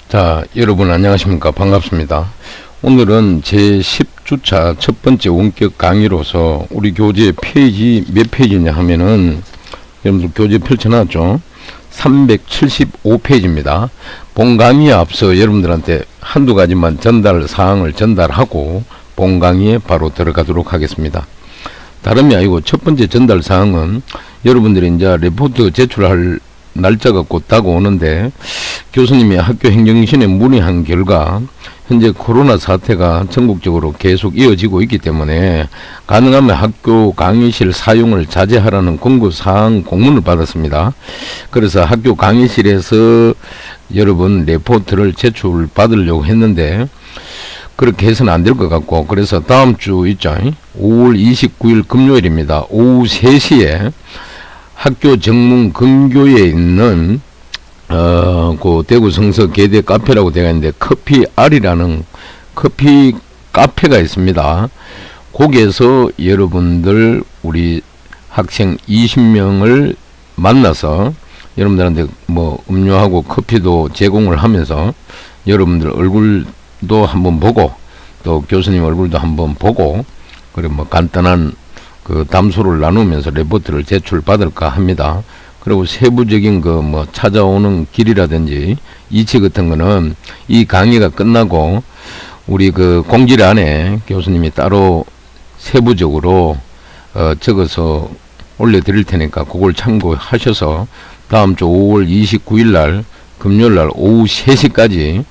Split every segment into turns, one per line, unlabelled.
자, 여러분 안녕하십니까. 반갑습니다. 오늘은 제10주차 첫 번째 원격 강의로서 우리 교재 페이지 몇 페이지냐 하면은 여러분들 교재 펼쳐놨죠. 375페이지입니다. 본 강의에 앞서 여러분들한테 한두 가지만 전달 사항을 전달하고 본 강의에 바로 들어가도록 하겠습니다. 다름이 아니고 첫 번째 전달 사항은 여러분들이 이제 레포트 제출할 날짜가 곧 다가오는데 교수님이 학교 행정실에 문의한 결과 현재 코로나 사태가 전국적으로 계속 이어지고 있기 때문에 가능하면 학교 강의실 사용을 자제하라는 권고사항 공문을 받았습니다. 그래서 학교 강의실에서 여러분 레포트를 제출 받으려고 했는데 그렇게 해서는 안 될 것 같고, 그래서 다음 주 있죠. 5월 29일 금요일입니다. 오후 3시에 학교 정문 근교에 있는 그 대구 성서 계대 카페라고 되어 있는데 커피 알이라는 커피 카페가 있습니다. 거기에서 여러분들 우리 학생 20명을 만나서 여러분들한테 뭐 음료하고 커피도 제공을 하면서 여러분들 얼굴도 한번 보고 또 교수님 얼굴도 한번 보고 그리고 뭐 간단한 그 담소를 나누면서 레포트를 제출 받을까 합니다. 그리고 세부적인 그 뭐 찾아오는 길이라든지 이치 같은 거는 이 강의가 끝나고 우리 그 공지를 안에 교수님이 따로 세부적으로 적어서 올려드릴 테니까 그걸 참고하셔서 다음 주 5월 29일 날 금요일 날 오후 3시까지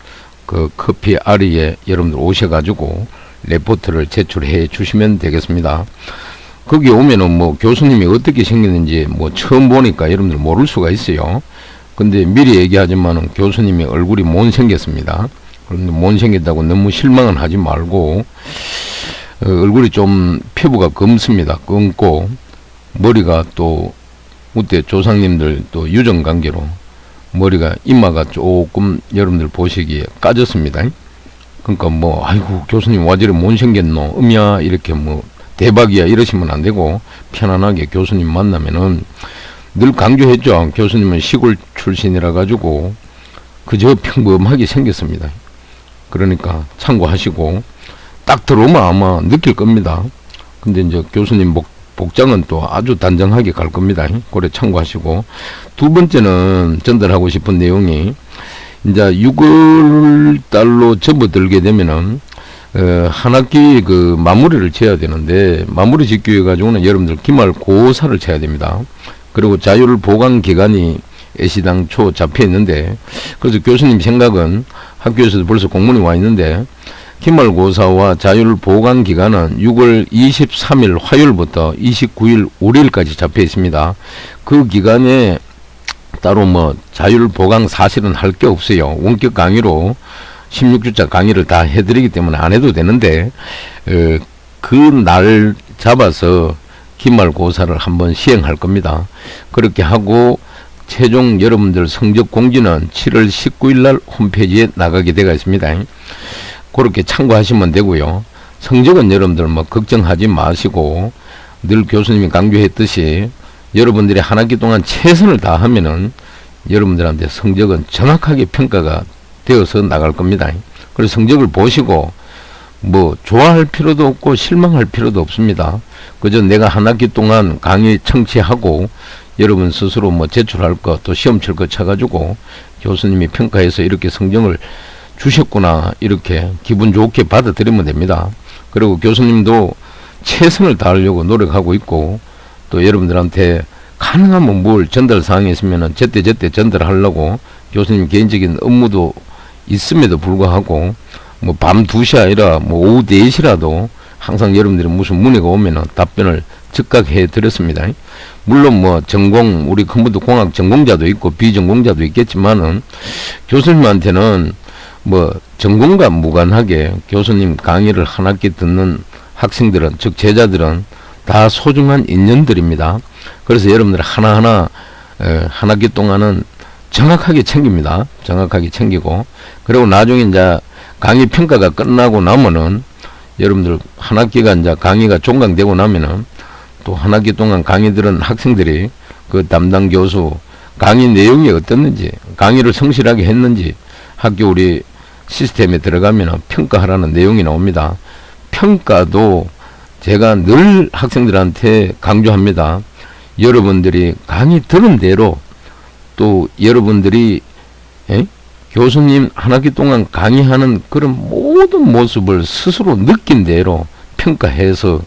그 커피 아리에 여러분들 오셔가지고 레포트를 제출해 주시면 되겠습니다. 거기 오면은 뭐 교수님이 어떻게 생겼는지 뭐 처음 보니까 여러분들 모를 수가 있어요. 근데 미리 얘기하지만은 교수님이 얼굴이 못생겼습니다. 그런데 못생겼다고 너무 실망은 하지 말고 얼굴이 좀 피부가 검습니다. 검고 머리가 또 그때 조상님들 또 유전 관계로 머리가 이마가 조금 여러분들 보시기에 까졌습니다. 그러니까 뭐 아이고 교수님 와저래 못생겼노 음야 이렇게 뭐 대박이야 이러시면 안 되고 편안하게 교수님 만나면은 늘 강조했죠. 교수님은 시골 출신이라 가지고 그저 평범하게 생겼습니다. 그러니까 참고하시고 딱 들어오면 아마 느낄 겁니다. 근데 이제 교수님 복장은 또 아주 단정하게 갈 겁니다. 그래 참고하시고, 두 번째는 전달하고 싶은 내용이 이제 6월 달로 접어들게 되면은 한 학기 그 마무리를 지어야 되는데 마무리 짓기 위해 가지고는 여러분들 기말고사를 쳐야 됩니다. 그리고 자율 보강 기간이 애시당초 잡혀 있는데 그래서 교수님 생각은 학교에서도 벌써 공문이 와 있는데 기말고사와 자율 보강 기간은 6월 23일 화요일부터 29일 월요일까지 잡혀 있습니다. 그 기간에 따로 뭐 자율 보강 사실은 할 게 없어요. 원격 강의로 16주차 강의를 다 해드리기 때문에 안 해도 되는데 그 날 잡아서 기말고사를 한번 시행할 겁니다. 그렇게 하고 최종 여러분들 성적 공지는 7월 19일 날 홈페이지에 나가게 되어 있습니다. 그렇게 참고하시면 되고요. 성적은 여러분들 뭐 걱정하지 마시고 늘 교수님이 강조했듯이 여러분들이 한 학기 동안 최선을 다하면은 여러분들한테 성적은 정확하게 평가가 되어서 나갈 겁니다. 그래서 성적을 보시고 뭐 좋아할 필요도 없고 실망할 필요도 없습니다. 그저 내가 한 학기 동안 강의 청취하고 여러분 스스로 뭐 제출할 거 또 시험 칠 거 쳐가지고 교수님이 평가해서 이렇게 성적을 주셨구나 이렇게 기분 좋게 받아들이면 됩니다. 그리고 교수님도 최선을 다하려고 노력하고 있고 또 여러분들한테 가능하면 뭘 전달 사항이 있으면은 제때 전달하려고 교수님 개인적인 업무도 있음에도 불구하고 뭐 밤 2시 아니라 뭐 오후 4시라도 항상 여러분들이 무슨 문의가 오면은 답변을 즉각 해 드렸습니다. 물론 뭐 전공 우리 컴퓨터 공학 전공자도 있고 비전공자도 있겠지만은 교수님한테는 뭐 전공과 무관하게 교수님 강의를 한 학기 듣는 학생들은 즉 제자들은 다 소중한 인연들입니다. 그래서 여러분들 하나하나 한 학기 동안은 정확하게 챙깁니다. 정확하게 챙기고 그리고 나중에 이제 강의 평가가 끝나고 나면은 여러분들 한 학기가 이제 강의가 종강되고 나면은 또 한 학기 동안 강의 들은 학생들이 그 담당 교수 강의 내용이 어떻는지 강의를 성실하게 했는지 학교 우리 시스템에 들어가면 평가하라는 내용이 나옵니다. 평가도 제가 늘 학생들한테 강조합니다. 여러분들이 강의 들은 대로 또 여러분들이 교수님 한 학기 동안 강의하는 그런 모든 모습을 스스로 느낀 대로 평가해서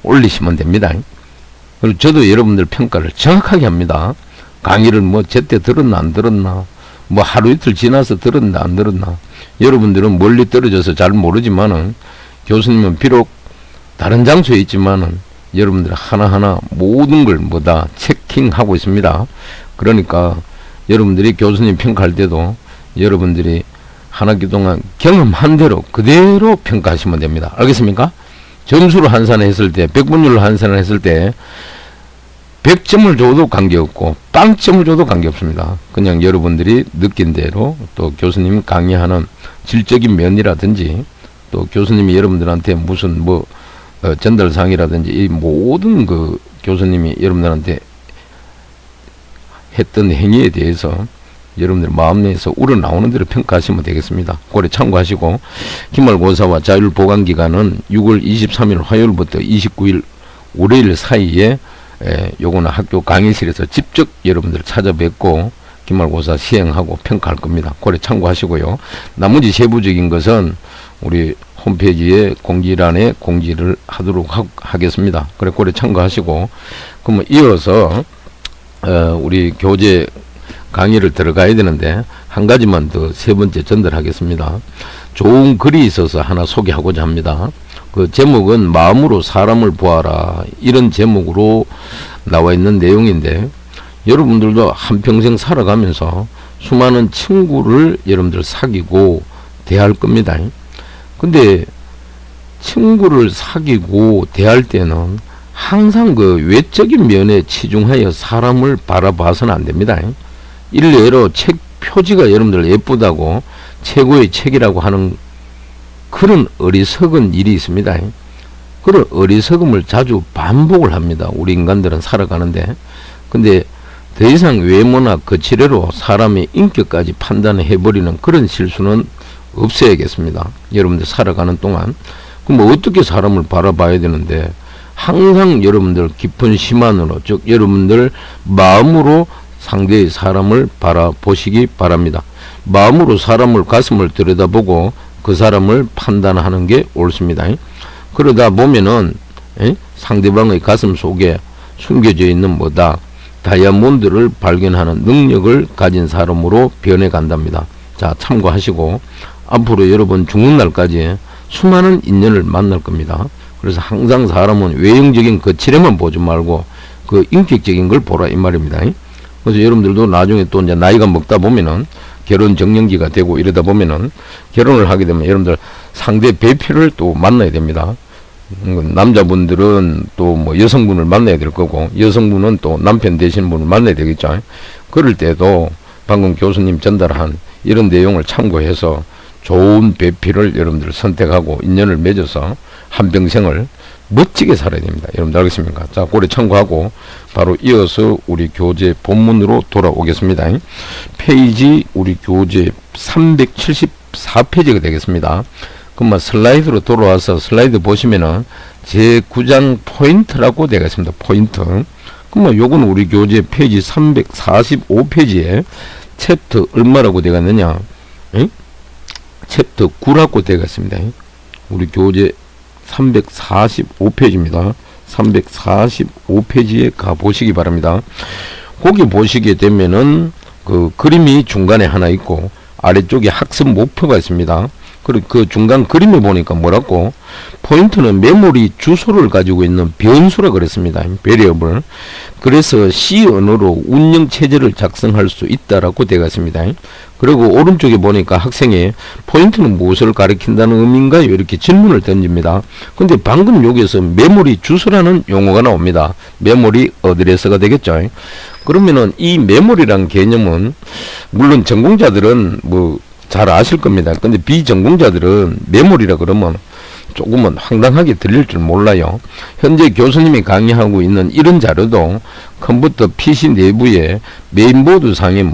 올리시면 됩니다. 그리고 저도 여러분들 평가를 정확하게 합니다. 강의를 뭐 제때 들었나 안 들었나, 뭐 하루 이틀 지나서 들었나 안 들었나. 여러분들은 멀리 떨어져서 잘 모르지만은 교수님은 비록 다른 장소에 있지만은 여러분들 하나하나 모든 걸 뭐다 체킹하고 있습니다. 그러니까 여러분들이 교수님 평가할 때도 여러분들이 한 학기 동안 경험한 대로 그대로 평가하시면 됩니다. 알겠습니까? 점수를 환산했을 때 100분율로 환산을 했을 때 100점을 줘도 관계없고 빵점을 줘도 관계없습니다. 그냥 여러분들이 느낀 대로 또 교수님이 강의하는 질적인 면이라든지 또 교수님이 여러분들한테 무슨 뭐 전달사항이라든지 이 모든 그 교수님이 여러분들한테 했던 행위에 대해서 여러분들 마음 내에서 우러나오는 대로 평가하시면 되겠습니다. 그걸 참고하시고 기말고사와 자율보강기간은 6월 23일 화요일부터 29일 월요일 사이에 요거는 학교 강의실에서 직접 여러분들 찾아뵙고 기말고사 시행하고 평가할 겁니다. 그걸 참고하시고요. 나머지 세부적인 것은 우리 홈페이지에 공지란에 공지를 하도록 하겠습니다. 그래 그걸 참고하시고 그러면 이어서 우리 교재 강의를 들어가야 되는데 한 가지만 더 세 번째 전달하겠습니다. 좋은 글이 있어서 하나 소개하고자 합니다. 그 제목은 마음으로 사람을 보아라, 이런 제목으로 나와 있는 내용인데 여러분들도 한평생 살아가면서 수많은 친구를 여러분들 사귀고 대할 겁니다. 근데 친구를 사귀고 대할 때는 항상 그 외적인 면에 치중하여 사람을 바라봐서는 안 됩니다. 일례로 책 표지가 여러분들 예쁘다고 최고의 책이라고 하는 그런 어리석은 일이 있습니다. 그런 어리석음을 자주 반복을 합니다. 우리 인간들은 살아가는데. 근데 더 이상 외모나 거치대로 사람의 인격까지 판단을 해버리는 그런 실수는 없어야겠습니다. 여러분들 살아가는 동안. 그럼 어떻게 사람을 바라봐야 되는데 항상 여러분들 깊은 심안으로, 즉 여러분들 마음으로 상대의 사람을 바라보시기 바랍니다. 마음으로 사람을 가슴을 들여다보고 그 사람을 판단하는 게 옳습니다. 그러다 보면은 상대방의 가슴 속에 숨겨져 있는 뭐다 다이아몬드를 발견하는 능력을 가진 사람으로 변해간답니다. 자, 참고하시고 앞으로 여러분 죽는 날까지 수많은 인연을 만날 겁니다. 그래서 항상 사람은 외형적인 거칠에만 보지 말고 그 인격적인 걸 보라 이 말입니다. 그래서 여러분들도 나중에 또 이제 나이가 먹다 보면은 결혼 정년기가 되고 이러다 보면은 결혼을 하게 되면 여러분들 상대 배필을 또 만나야 됩니다. 남자분들은 또 뭐 여성분을 만나야 될 거고 여성분은 또 남편 되시는 분을 만나야 되겠죠. 그럴 때도 방금 교수님 전달한 이런 내용을 참고해서 좋은 배필을 여러분들 선택하고 인연을 맺어서 한평생을 멋지게 살아야 됩니다. 여러분들 알겠습니까? 자, 그래 참고하고 바로 이어서 우리 교재 본문으로 돌아오겠습니다. 페이지 우리 교재 374페이지가 되겠습니다. 그럼 슬라이드로 돌아와서 슬라이드 보시면은 제9장 포인트라고 되어 있습니다. 포인트. 그럼 요건 우리 교재 페이지 345페이지에 챕터 얼마라고 되어 있느냐? 챕터 9라고 되어 있습니다. 우리 교재 345페이지입니다. 345페이지에 가보시기 바랍니다. 거기 보시게 되면은 그 그림이 중간에 하나 있고 아래쪽에 학습 목표가 있습니다. 그리고 그 중간 그림에 보니까 뭐라고 포인트는 메모리 주소를 가지고 있는 변수라 그랬습니다. 베리어블. 그래서 C 언어로 운영 체제를 작성할 수 있다라고 되어 있습니다. 그리고 오른쪽에 보니까 학생이 포인트는 무엇을 가리킨다는 의미인가요? 이렇게 질문을 던집니다. 근데 방금 여기에서 메모리 주소라는 용어가 나옵니다. 메모리 어드레스가 되겠죠. 그러면은 이 메모리란 개념은 물론 전공자들은 뭐 잘 아실 겁니다. 근데 비전공자들은 메모리라 그러면 조금은 황당하게 들릴 줄 몰라요. 현재 교수님이 강의하고 있는 이런 자료도 컴퓨터 PC 내부에 메인보드 상에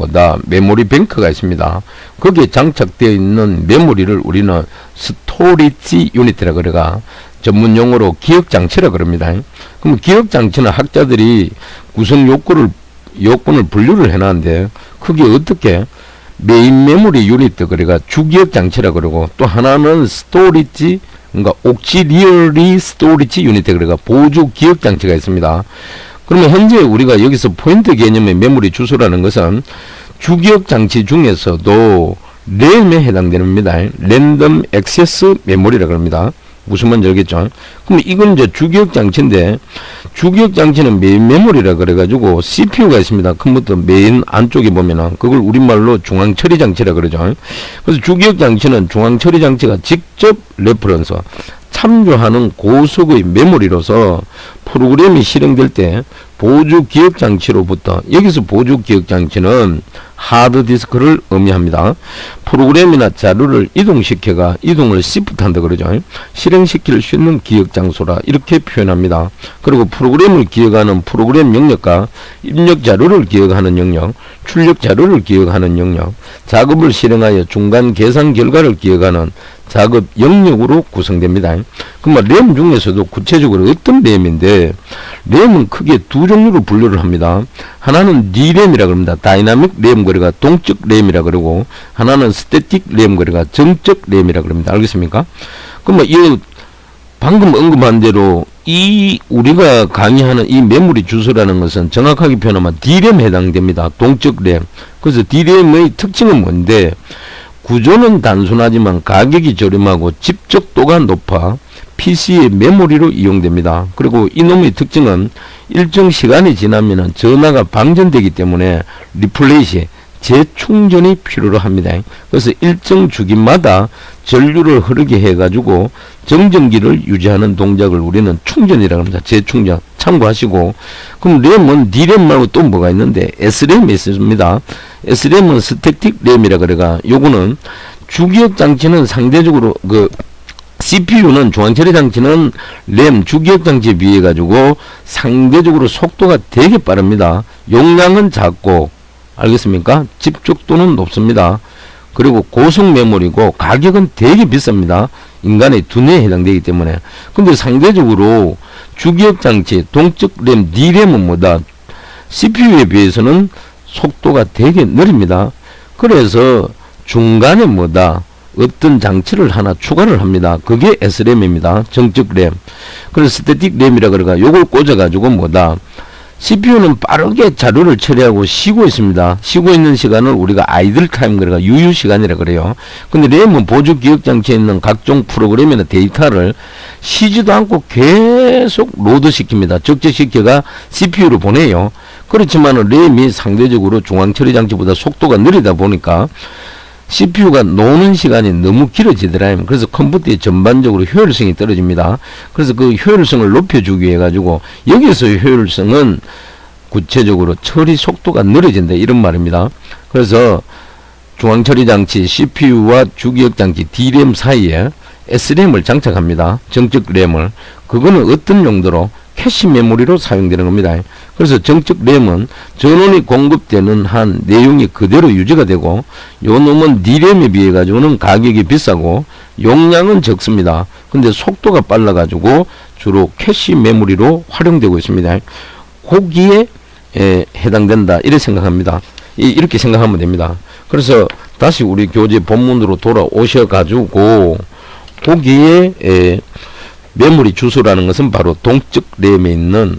메모리 뱅크가 있습니다. 거기에 장착되어 있는 메모리를 우리는 스토리지 유닛이라 그래가 전문 용어로 기억장치라 그럽니다. 그럼 기억장치는 학자들이 구성 요건을 분류를 해놨는데 그게 어떻게 메인 메모리 유닛 그래가 주기억 장치라 그러고 또 하나는 스토리지 그러니까 옥시리어리 스토리지 유닛 그래가 보조 기억 장치가 있습니다. 그러면 현재 우리가 여기서 포인트 개념의 메모리 주소라는 것은 주기억 장치 중에서도 램에 해당됩니다. 랜덤 액세스 메모리라 그럽니다. 무슨 말인지 알겠죠? 그럼 이건 이제 주기억 장치인데 주기억 장치는 메인 메모리라 그래가지고 CPU가 있습니다. 컴퓨터 메인 안쪽에 보면은 그걸 우리말로 중앙 처리 장치라 그러죠. 그래서 주기억 장치는 중앙 처리 장치가 직접 레퍼런스 참조하는 고속의 메모리로서 프로그램이 실행될 때 보조 기억 장치로부터 여기서 보조 기억 장치는 하드디스크를 의미합니다. 프로그램이나 자료를 이동시켜가 이동을 시프트한다 그러죠. 실행시킬 수 있는 기억 장소라 이렇게 표현합니다. 그리고 프로그램을 기억하는 프로그램 영역과 입력 자료를 기억하는 영역, 출력 자료를 기억하는 영역, 작업을 실행하여 중간 계산 결과를 기억하는 작업 영역으로 구성됩니다. 그러면 램 중에서도 구체적으로 어떤 램인데 램은 크게 두 종류로 분류를 합니다. 하나는 DRAM이라 그럽니다. 다이나믹 램 거래가 동적 램이라 그러고 하나는 스태틱 램 거래가 정적 램이라 그럽니다. 알겠습니까? 그러면 이 방금 언급한 대로 이 우리가 강의하는 이 메모리 주소라는 것은 정확하게 표현하면 DRAM에 해당됩니다. 동적 램. 그래서 DRAM의 특징은 뭔데 구조는 단순하지만 가격이 저렴하고 집적도가 높아 PC의 메모리로 이용됩니다. 그리고 이놈의 특징은 일정 시간이 지나면 전화가 방전되기 때문에 리플레이시 재충전이 필요로 합니다. 그래서 일정 주기마다 전류를 흐르게 해가지고 정전기를 유지하는 동작을 우리는 충전이라고 합니다. 재충전 참고하시고 그럼 램은 D램 말고 또 뭐가 있는데 S램이 있습니다. S램은 스태틱 램이라 그래가 요거는 주기억 장치는 상대적으로 CPU는 중앙처리 장치는 램 주기억 장치에 비해 가지고 상대적으로 속도가 되게 빠릅니다. 용량은 작고 알겠습니까? 집적도는 높습니다. 그리고 고속 메모리고 가격은 되게 비쌉니다. 인간의 두뇌에 해당되기 때문에. 근데 상대적으로 주기억 장치 동적 램 D램은 CPU에 비해서는 속도가 되게 느립니다. 그래서 중간에 어떤 장치를 하나 추가를 합니다. 그게 S램입니다. 정적 램. 그래서 스태틱 램이라 그래가 요걸 꽂아가지고 CPU는 빠르게 자료를 처리하고 쉬고 있습니다. 쉬고 있는 시간을 우리가 아이들 타임 그래가 유유 시간이라 그래요. 근데 램은 보조 기억 장치에 있는 각종 프로그램이나 데이터를 쉬지도 않고 계속 로드 시킵니다. 적재시켜가 CPU로 보내요. 그렇지만 램이 상대적으로 중앙 처리 장치보다 속도가 느리다 보니까 CPU가 노는 시간이 너무 길어지더라. 그래서 컴퓨터의 전반적으로 효율성이 떨어집니다. 그래서 그 효율성을 높여주기 위해 가지고 여기서의 효율성은 구체적으로 처리 속도가 느려진다 이런 말입니다. 그래서 중앙처리 장치 CPU와 주기억 장치 D램 사이에 S램을 장착합니다. 정적 램을. 그거는 어떤 용도로? 캐시 메모리로 사용되는 겁니다. 그래서 정적 램은 전원이 공급되는 한 내용이 그대로 유지가 되고 요 놈은 D램에 비해 가지고는 가격이 비싸고 용량은 적습니다. 근데 속도가 빨라 가지고 주로 캐시 메모리로 활용되고 있습니다. 거기에 해당된다 이렇게 생각합니다. 이렇게 생각하면 됩니다. 그래서 다시 우리 교재 본문으로 돌아오셔 가지고 거기에 메모리 주소라는 것은 바로 동적 램에 있는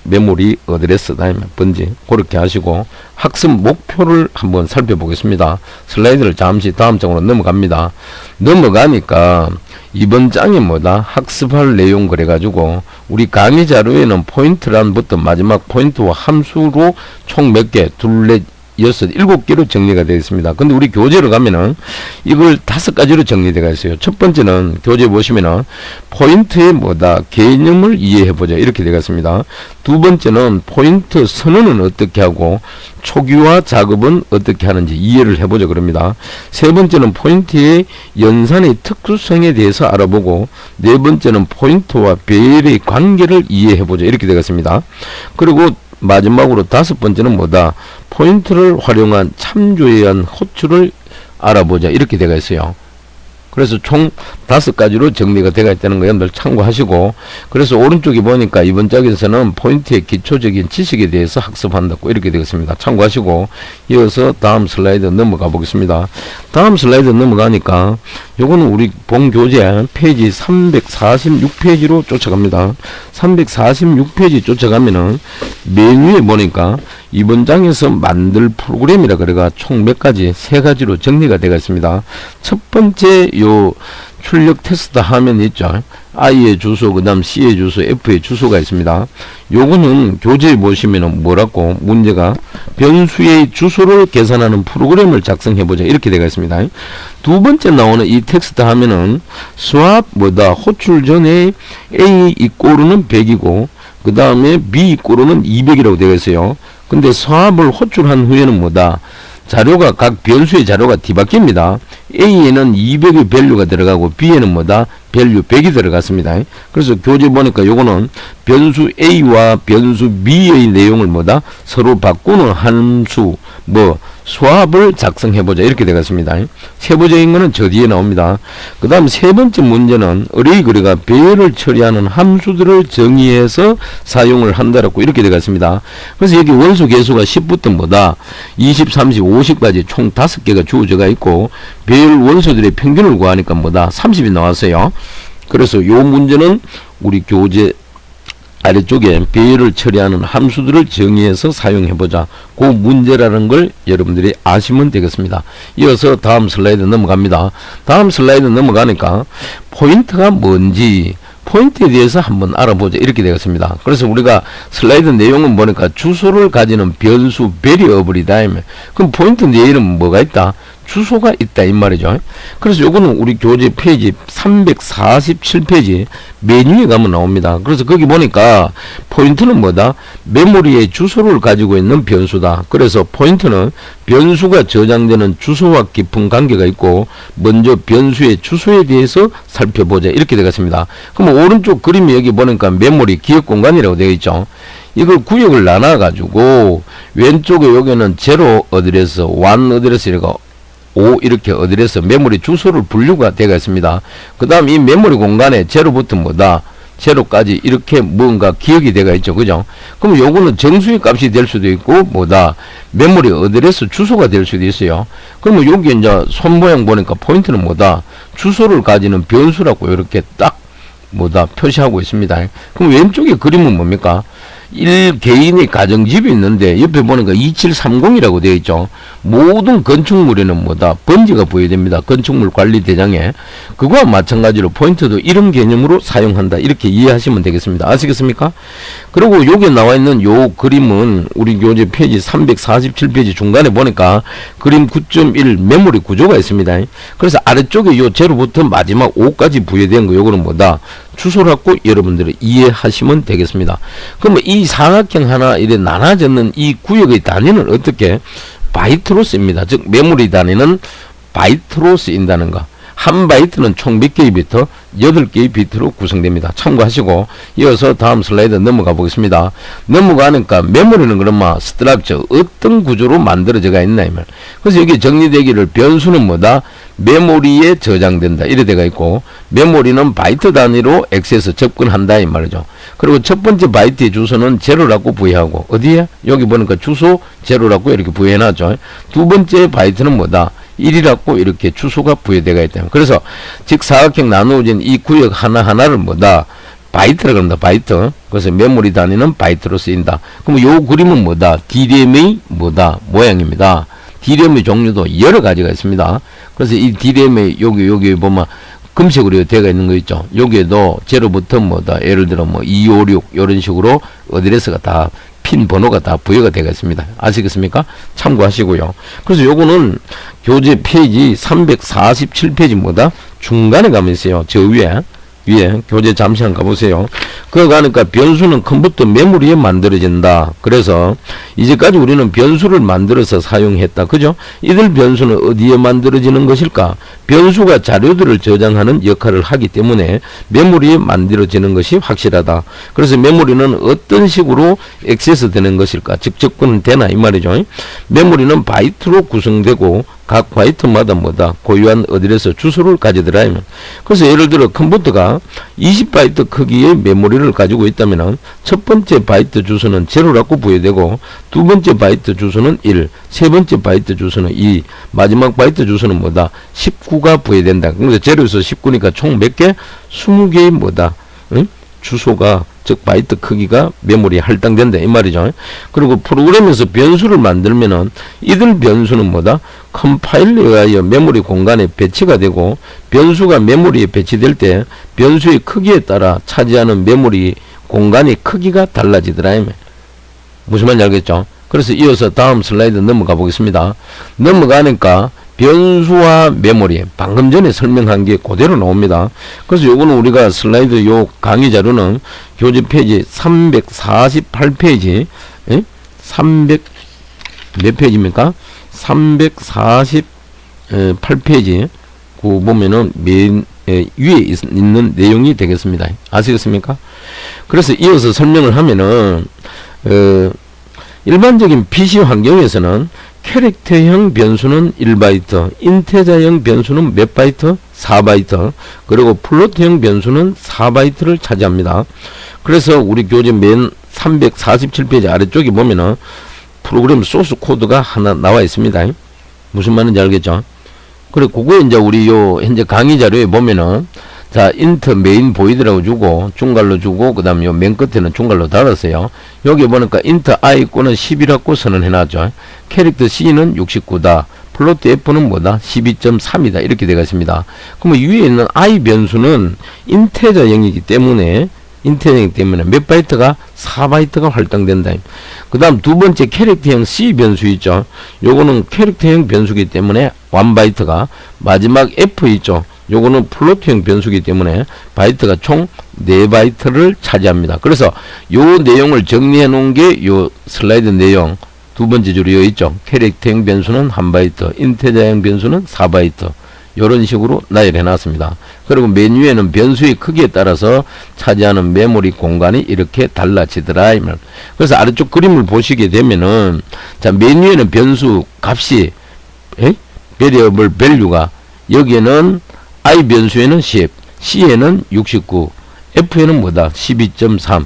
메모리 어드레스다 번지 그렇게 하시고 학습 목표를 한번 살펴보겠습니다. 슬라이드를 잠시 다음 장으로 넘어갑니다. 넘어가니까 이번 장이 학습할 내용 그래가지고 우리 강의 자료에는 포인트란부터 마지막 포인트와 함수로 총 몇 개? 둘, 넷, 여섯, 7개로 정리가 되어 있습니다. 근데 우리 교재로 가면은 이걸 5가지로 정리되어 있어요. 첫 번째는 교재 보시면은 포인트의 뭐다 개념을 이해해보자 이렇게 되어 있습니다. 두 번째는 포인트 선언은 어떻게 하고 초기화 작업은 어떻게 하는지 이해를 해보자 그럽니다. 세 번째는 포인트의 연산의 특수성에 대해서 알아보고 네 번째는 포인트와 배열의 관계를 이해해보자 이렇게 되어 있습니다. 그리고 마지막으로 5번째는 뭐다 포인트를 활용한 참조에 의한 호출을 알아보자 이렇게 되어 있어요. 그래서 총 5가지로 정리가 되어 있다는 거 여러분들 참고하시고, 그래서 오른쪽에 보니까 이번 짝에서는 포인트의 기초적인 지식에 대해서 학습한다고 이렇게 되겠습니다. 참고하시고 이어서 다음 슬라이드 넘어가 보겠습니다. 다음 슬라이드 넘어가니까 요거는 우리 본 교재 페이지 346페이지로 쫓아갑니다. 346페이지 쫓아가면은 메뉴에 보니까 이번 장에서 만들 프로그램이라 그래가 총 몇 가지 3가지로 정리가 되어 있습니다. 첫 번째 요 출력 테스트 화면 있죠. I의 주소, 그 다음 C의 주소, F의 주소가 있습니다. 요거는 교재에 보시면은 뭐라고 문제가 변수의 주소를 계산하는 프로그램을 작성해보자 이렇게 되어 있습니다. 두 번째 나오는 이 텍스트 하면은 swap 뭐다 호출 전에 A 이꼬르는 100이고 그 다음에 B 이꼬르는 200이라고 되어 있어요. 근데 swap을 호출한 후에는 뭐다 자료가 각 변수의 자료가 뒤바뀝니다. A에는 200의 밸류가 들어가고 B에는 뭐다 밸류 100이 들어갔습니다. 그래서 교재 보니까 요거는 변수 A와 변수 B의 내용을 뭐다 서로 바꾸는 함수 뭐 swap을 작성해보자 이렇게 되겠습니다. 세부적인 거는 저 뒤에 나옵니다. 그 다음 세 번째 문제는 array 그래가 배열을 처리하는 함수들을 정의해서 사용을 한다라고 이렇게 되겠습니다. 그래서 여기 원소 개수가 10부터 뭐다 20, 30, 50까지 총 5개가 주어져가 있고 배열 원소들의 평균을 구하니까 뭐다 30이 나왔어요. 그래서 요 문제는 우리 교재 아래쪽에 배열을 처리하는 함수들을 정의해서 사용해보자. 그 문제라는 걸 여러분들이 아시면 되겠습니다. 이어서 다음 슬라이드 넘어갑니다. 다음 슬라이드 넘어가니까 포인트가 뭔지 포인트에 대해서 한번 알아보자 이렇게 되겠습니다. 그래서 우리가 슬라이드 내용은 보니까 주소를 가지는 변수 베리어블이다. 그럼 포인트 내에는 뭐가 있다? 주소가 있다 이 말이죠. 그래서 요거는 우리 교재 페이지 347페이지 메뉴에 가면 나옵니다. 그래서 거기 보니까 포인트는 뭐다? 메모리의 주소를 가지고 있는 변수다. 그래서 포인트는 변수가 저장되는 주소와 깊은 관계가 있고 먼저 변수의 주소에 대해서 살펴보자 이렇게 되겠습니다. 그럼 오른쪽 그림이 여기 보니까 메모리 기억 공간이라고 되어 있죠. 이걸 구역을 나눠 가지고 왼쪽에 여기는 제로 어드레스, 완 어드레스 이렇게 5 이렇게 어드레스 메모리 주소를 분류가 되어 있습니다. 그 다음 이 메모리 공간에 제로부터 뭐다 제로까지 이렇게 뭔가 기억이 되어 있죠. 그죠? 그럼 요거는 정수의 값이 될 수도 있고 뭐다 메모리 어드레스 주소가 될 수도 있어요. 그러면 여기 이제 손 모양 보니까 포인트는 뭐다 주소를 가지는 변수라고 이렇게 딱 뭐다 표시하고 있습니다. 그럼 왼쪽에 그림은 뭡니까? 1개인의 가정집이 있는데 옆에 보니까 2730이라고 되어 있죠. 모든 건축물에는 뭐다 번지가 부여됩니다. 건축물 관리 대장에 그거와 마찬가지로 포인트도 이런 개념으로 사용한다 이렇게 이해하시면 되겠습니다. 아시겠습니까? 그리고 여기 나와 있는 요 그림은 우리 교재 페이지 347페이지 중간에 보니까 그림 9.1 메모리 구조가 있습니다. 그래서 아래쪽에 요 제로부터 마지막 5까지 부여된 거 요거는 뭐다 주소라고 여러분들이 이해하시면 되겠습니다. 그러면 이 사각형 하나 이래 나눠졌는 이 구역의 단위는 어떻게 바이트로 쓰입니다. 즉 메모리 단위는 바이트로 쓰인다는 거. 한 바이트는 총 몇 개의 비트? 8개의 비트로 구성됩니다. 참고하시고 이어서 다음 슬라이드 넘어가 보겠습니다. 넘어가니까 메모리는 그러면 스트럭처 어떤 구조로 만들어져가 있나 이 말. 그래서 여기 정리되기를 변수는 뭐다? 메모리에 저장된다 이래 되가 있고 메모리는 바이트 단위로 액세스 접근한다 이 말이죠. 그리고 첫 번째 바이트의 주소는 제로라고 부여하고 어디에? 여기 보니까 주소 제로라고 이렇게 부여해놨죠. 두 번째 바이트는 뭐다? 1이라고 이렇게 주소가 부여되어 있다. 그래서 즉 사각형 나누어진 이 구역 하나하나를 뭐다? 바이트라고 합니다. 바이트. 그래서 메모리 단위는 바이트로 쓰인다. 그럼 요 그림은 뭐다? DRAM의 뭐다? 모양입니다. DRAM의 종류도 여러 가지가 있습니다. 그래서 이 DRAM의 여기 보면 금색으로 되어 있는 거 있죠. 여기에도 제로부터 뭐다? 예를 들어 뭐 256 이런 식으로 어드레스가 다 핀 번호가 다 부여가 되겠습니다. 아시겠습니까? 참고하시고요. 그래서 요거는 교재 페이지 347페이지 뭐다? 중간에 가면 있어요. 저 위에 교재 잠시 한번 가보세요. 그거 가니까 변수는 컴퓨터 메모리에 만들어진다. 그래서 이제까지 우리는 변수를 만들어서 사용했다. 그죠? 이들 변수는 어디에 만들어지는 것일까? 변수가 자료들을 저장하는 역할을 하기 때문에 메모리에 만들어지는 것이 확실하다. 그래서 메모리는 어떤 식으로 액세스 되는 것일까? 즉 접근은 되나 이 말이죠. 메모리는 바이트로 구성되고 각 바이트마다 뭐다? 고유한 어디에서 주소를 가지더라. 그래서 예를 들어 컴퓨터가 20바이트 크기의 메모리를 가지고 있다면 첫 번째 바이트 주소는 0라고 부여되고 두 번째 바이트 주소는 1, 세 번째 바이트 주소는 2, 마지막 바이트 주소는 뭐다? 19가 부여된다. 그래서 0에서 19니까 총 몇 개? 20개의 뭐다? 응? 주소가 즉 바이트 크기가 메모리에 할당된다 이 말이죠. 그리고 프로그램에서 변수를 만들면은 이들 변수는 뭐다? 컴파일러에 의하여 메모리 공간에 배치가 되고 변수가 메모리에 배치될 때 변수의 크기에 따라 차지하는 메모리 공간의 크기가 달라지더라. 무슨 말인지 알겠죠? 그래서 이어서 다음 슬라이드 넘어가 보겠습니다. 넘어가니까 변수와 메모리 방금 전에 설명한 게 그대로 나옵니다. 그래서 요거는 우리가 슬라이드 요 강의 자료는 교재 페이지 348페이지 300 몇 페이지입니까? 348페이지 그 보면은 맨 위에 있는 내용이 되겠습니다. 아시겠습니까? 그래서 이어서 설명을 하면은 일반적인 PC 환경에서는 캐릭터형 변수는 1바이트, 인테자형 변수는 몇 바이트? 4바이트, 그리고 플로트형 변수는 4바이트를 차지합니다. 그래서 우리 교재 맨 347페이지 아래쪽에 보면은 프로그램 소스 코드가 하나 나와 있습니다. 무슨 말인지 알겠죠? 그리고 그거 이제 우리 요 현재 강의 자료에 보면은 자, 인트 메인 보이드라고 주고 중괄로 주고 그 다음에 요 맨 끝에는 중괄로 달았어요. 여기 보니까 인트 i 꼬는 10이라고 선언해 놨죠. 캐릭터 c는 69다. 플로트 f는 뭐다? 12.3이다. 이렇게 되어 있습니다. 그러면 위에 있는 i 변수는 인테저형이기 때문에 몇 바이트가? 4바이트가 활동된다. 그 다음 두 번째 캐릭터형 C 변수 있죠. 요거는 캐릭터형 변수기 때문에 1바이트가, 마지막 F 있죠. 요거는 플로트형 변수기 때문에 바이트가 총 4바이트를 차지합니다. 그래서 요 내용을 정리해 놓은 게 요 슬라이드 내용 두 번째 줄에 있죠. 캐릭터형 변수는 1바이트, 인테저형 변수는 4바이트. 이런 식으로 나열해 놨습니다. 그리고 맨 위에는 변수의 크기에 따라서 차지하는 메모리 공간이 이렇게 달라지더라. 그래서 아래쪽 그림을 보시게 되면은 자, 맨 위에는 변수 값이 variable value가 여기에는 i 변수에는 10, c에는 69, f에는 뭐다? 12.3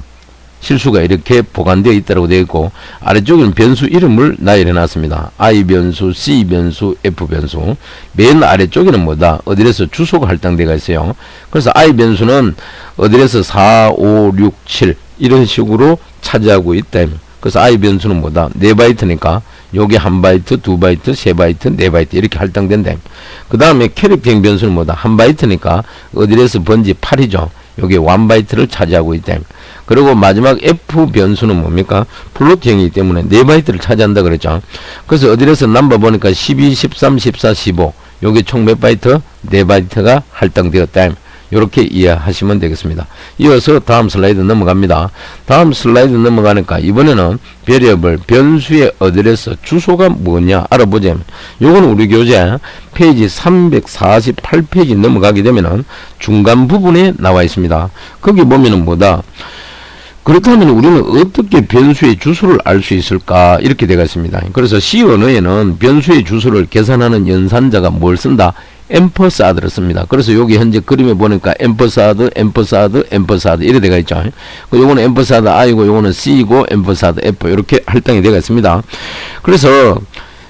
실수가 이렇게 보관되어 있다고 되어 있고 아래쪽에는 변수 이름을 나열해 놨습니다. i 변수, c 변수, f 변수. 맨 아래쪽에는 뭐다? 어디에서 주소가 할당되어 있어요. 그래서 i 변수는 어디에서 4, 5, 6, 7 이런 식으로 차지하고 있다. 그래서 i 변수는 뭐다? 4바이트니까 요게 1바이트, 2바이트, 3바이트, 4바이트 이렇게 할당된다. 그 다음에 캐릭터형 변수는 뭐다? 1바이트니까 어디에서 번지 8이죠. 요게 1바이트를 차지하고 있다. 그리고 마지막 F 변수는 뭡니까? 플로트형이기 때문에 4바이트를 차지한다 그랬죠. 그래서 어디에서 넘버 보니까 12, 13, 14, 15 요게 총 몇 바이트? 4바이트가 할당되었다. 이렇게 이해하시면 되겠습니다. 이어서 다음 슬라이드 넘어갑니다. 다음 슬라이드 넘어가니까 이번에는 variable 변수의 어드레스 주소가 뭐냐 알아보자면 요거는 우리 교재 페이지 348페이지 넘어가게 되면은 중간 부분에 나와 있습니다. 거기 보면은 뭐다? 그렇다면 우리는 어떻게 변수의 주소를 알 수 있을까? 이렇게 되어 있습니다. 그래서 C 언어에는 변수의 주소를 계산하는 연산자가 뭘 쓴다? 앰퍼사드를 씁니다. 그래서 여기 현재 그림에 보니까 앰퍼사드 이렇게 되어 있죠. 요거는 앰퍼사드 I고 요거는 C고 앰퍼사드 F 이렇게 할당이 되어 있습니다. 그래서